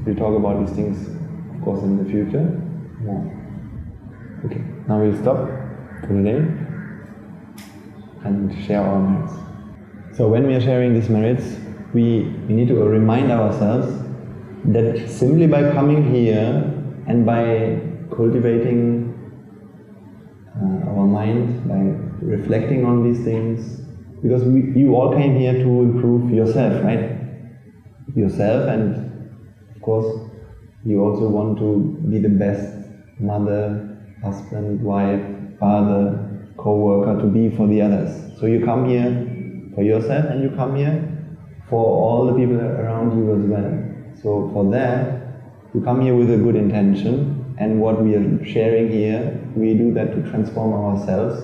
we'll talk about these things, of course, in the future more. Okay, now we'll stop for today and share our merits. So when we are sharing these merits, we need to remind ourselves that simply by coming here and by cultivating our mind, by reflecting on these things, because you all came here to improve yourself, right? Yourself, and of course you also want to be the best mother, husband, wife, father, co-worker to be for the others. So you come here for yourself and you come here for all the people around you as well. So for that, you come here with a good intention, and what we are sharing here, we do that to transform ourselves.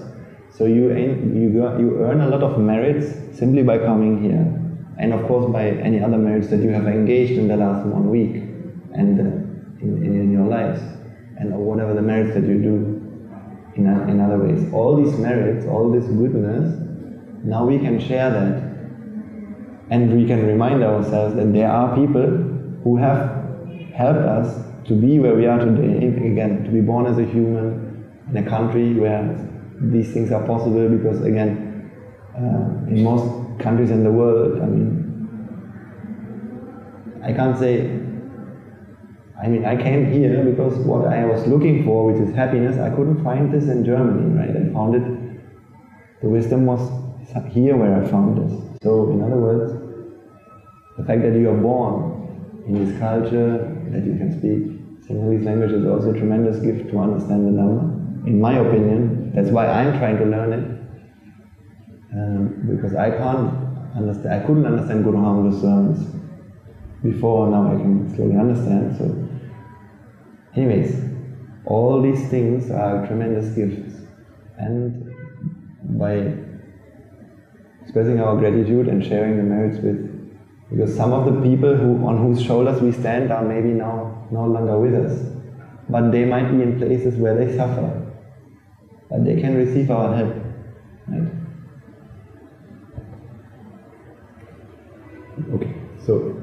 So you earn a lot of merits simply by coming here, and of course by any other merits that you have engaged in the last 1 week and in your lives, and whatever the merits that you do in other ways. All these merits, all this goodness, now we can share that, and we can remind ourselves that there are people who have helped us to be where we are today, again, to be born as a human in a country where these things are possible, because again, in most countries in the world, I came here because what I was looking for, which is happiness, I couldn't find this in Germany, right? I found it, the wisdom was here where I found this. So in other words, the fact that you are born in this culture, that you can speak Sinhalese language, is also a tremendous gift to understand the Dhamma. In my opinion, that's why I'm trying to learn it, because I couldn't understand Guru Hamda's sermons before, now I can slowly understand. So anyways, all these things are tremendous gifts, and by expressing our gratitude and sharing the merits because some of the people on whose shoulders we stand are maybe now no longer with us, but they might be in places where they suffer, but they can receive our help, right? Okay, so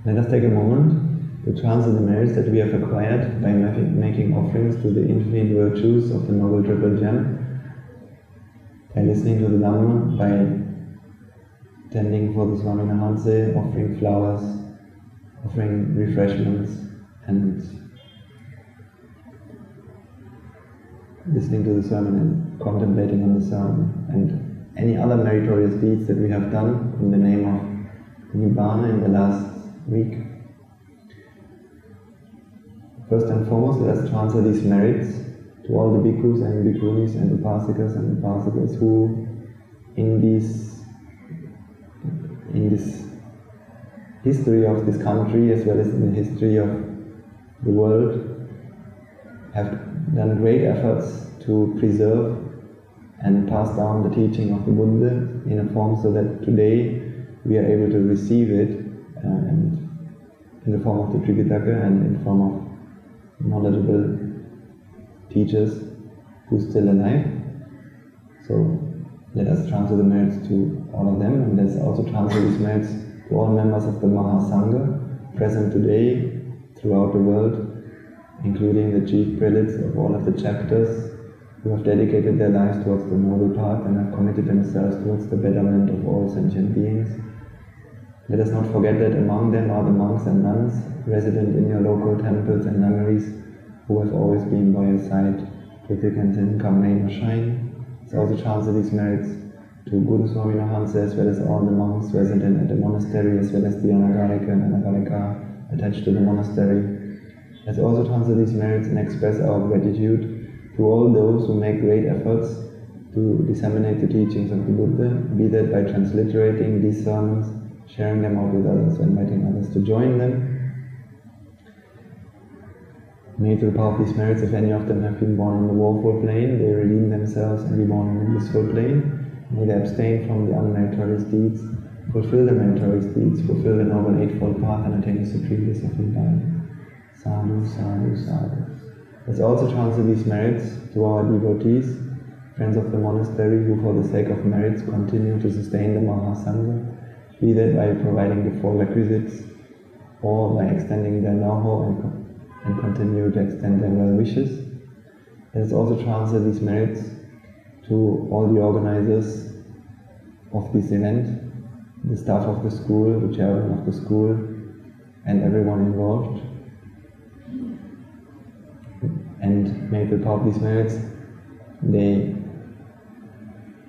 let us take a moment to transfer the merits that we have acquired by making offerings to the infinite virtues of the Noble Triple Gem, by listening to the Dhamma, by tending for the Swami Nahanse, offering flowers, offering refreshments, and listening to the sermon and contemplating on the sermon, and any other meritorious deeds that we have done in the name of Nibbana in the last week. First and foremost, let us transfer these merits to all the bhikkhus and bhikkhunis and upasikas and upasikas who in this history of this country, as well as in the history of the world, have done great efforts to preserve and pass down the teaching of the Buddha in a form so that today we are able to receive it and in the form of the Tripitaka and in the form of knowledgeable teachers who are still alive. So let us transfer the merits to all of them, and let's also transfer these merits to all members of the Mahasangha present today throughout the world, including the chief prelates of all of the chapters who have dedicated their lives towards the noble path and have committed themselves towards the betterment of all sentient beings. Let us not forget that among them are the monks and nuns resident in your local temples and nunneries who have always been by your side through thick and thin, come rain or shine. Let's also transfer these merits to Guru Swami Nahanse, as well as all the monks resident at the monastery, as well as the Anagarika and Anagarika attached to the monastery. Let's also transfer these merits and express our gratitude to all those who make great efforts to disseminate the teachings of the Buddha, be that by transliterating these sermons, sharing them out with others, or inviting others to join them. May through the power of these merits, if any of them have been born in the woeful plane, they redeem themselves and be born in the blissful plane. May they abstain from the unmeritorious deeds, fulfill the meritorious deeds, fulfill the Noble Eightfold Path, and attain the supreme bliss of Nibbana. Sadhu, sadhu, sadhu. Let's also transfer these merits to our devotees, friends of the monastery, who for the sake of merits continue to sustain the Mahasangha, be that by providing the 4 requisites, or by extending their know-how and continue to extend their well wishes. Let's also transfer these merits to all the organizers of this event, the staff of the school, the chairman of the school, and everyone involved. And may the power of these merits, they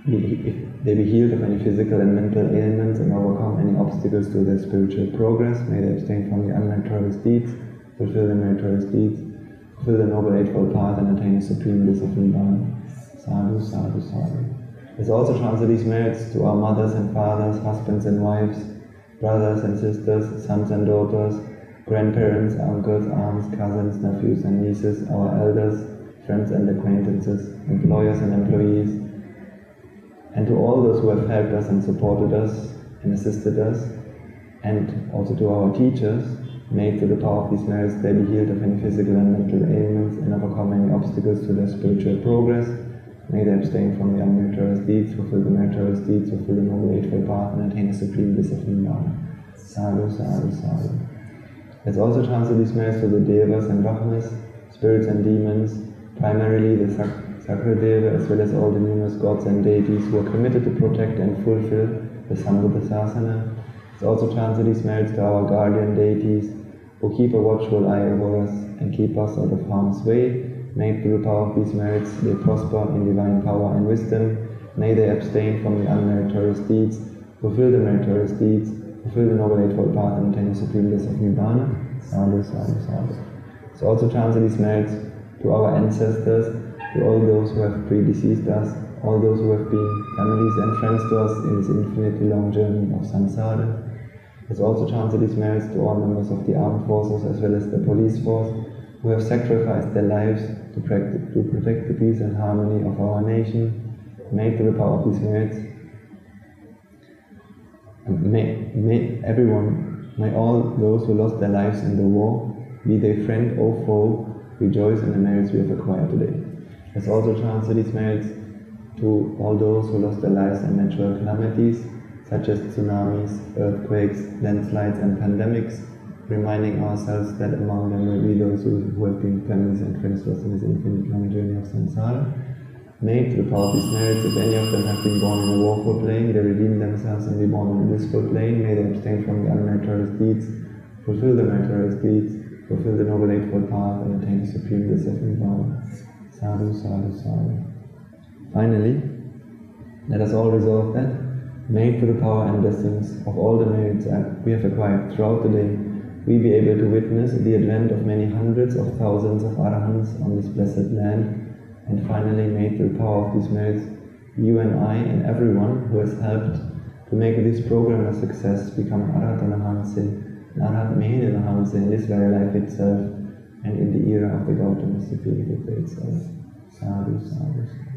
be healed of any physical and mental ailments and overcome any obstacles to their spiritual progress. May they abstain from the unmeritorious deeds, fulfill the meritorious deeds, fulfill the Noble Eightfold Path, and attain the supreme bliss of Nibbana. Sadhu, sadhu, sadhu. Let's also transfer these merits to our mothers and fathers, husbands and wives, brothers and sisters, sons and daughters, grandparents, uncles, aunts, cousins, nephews and nieces, our elders, friends and acquaintances, employers and employees, and to all those who have helped us and supported us and assisted us, and also to our teachers. May through the power of these merits they be healed of any physical and mental ailments and overcome any obstacles to their spiritual progress. May they abstain from the unmeritorious deeds, fulfill the meritorious deeds, fulfill the Noble Eightfold Path, and attain the supreme bliss of Nibbana. Sadhu, sadhu, sadhu. Let's also transfer these merits to the Devas and Brahmas, spirits and demons, primarily the Sakradeva, as well as all the numerous gods and deities who are committed to protect and fulfill the Sambuddha Sasana. Let's also transfer these merits to our guardian deities, who keep a watchful eye over us and keep us out of harm's way. May through the power of these merits they prosper in divine power and wisdom. May they abstain from the unmeritorious deeds, fulfill the meritorious deeds, fulfill the Noble Eightfold Path, and attain the supreme bliss of Nibbana. Sadhu, sadhu, sadhu. So also transfer these merits to our ancestors, to all those who have predeceased us, all those who have been families and friends to us in this infinitely long journey of samsara. Let's also transfer these merits to all members of the armed forces as well as the police force, who have sacrificed their lives to protect the peace and harmony of our nation. May through the power of these merits, may all those who lost their lives in the war, be they friend or foe, rejoice in the merits we have acquired today. Let's also transfer these merits to all those who lost their lives in natural calamities, such as tsunamis, earthquakes, landslides and pandemics, reminding ourselves that among them will be those who have been families and friends to us in this infinite long journey of samsara. May through the power of these merits, if any of them have been born in a woeful plane, they redeem themselves and be born in a blissful plane. May they abstain from the unmeritorious deeds, fulfill the meritorious deeds, fulfill the Noble Eightfold Path, and attain the supreme bliss of Nibbana. Sadhu, sadhu, sadhu. Finally, let us all resolve that, may through the power and blessings of all the merits we have acquired throughout the day, we be able to witness the advent of many hundreds of thousands of Arahants on this blessed land. And finally, may through the power of these merits, you and I and everyone who has helped to make this program a success become Arahatanahanse, Arahat Mehenanahanse in this very life itself, and in the era of the Gautama Buddha itself. Sadhu, sadhu, sadhu.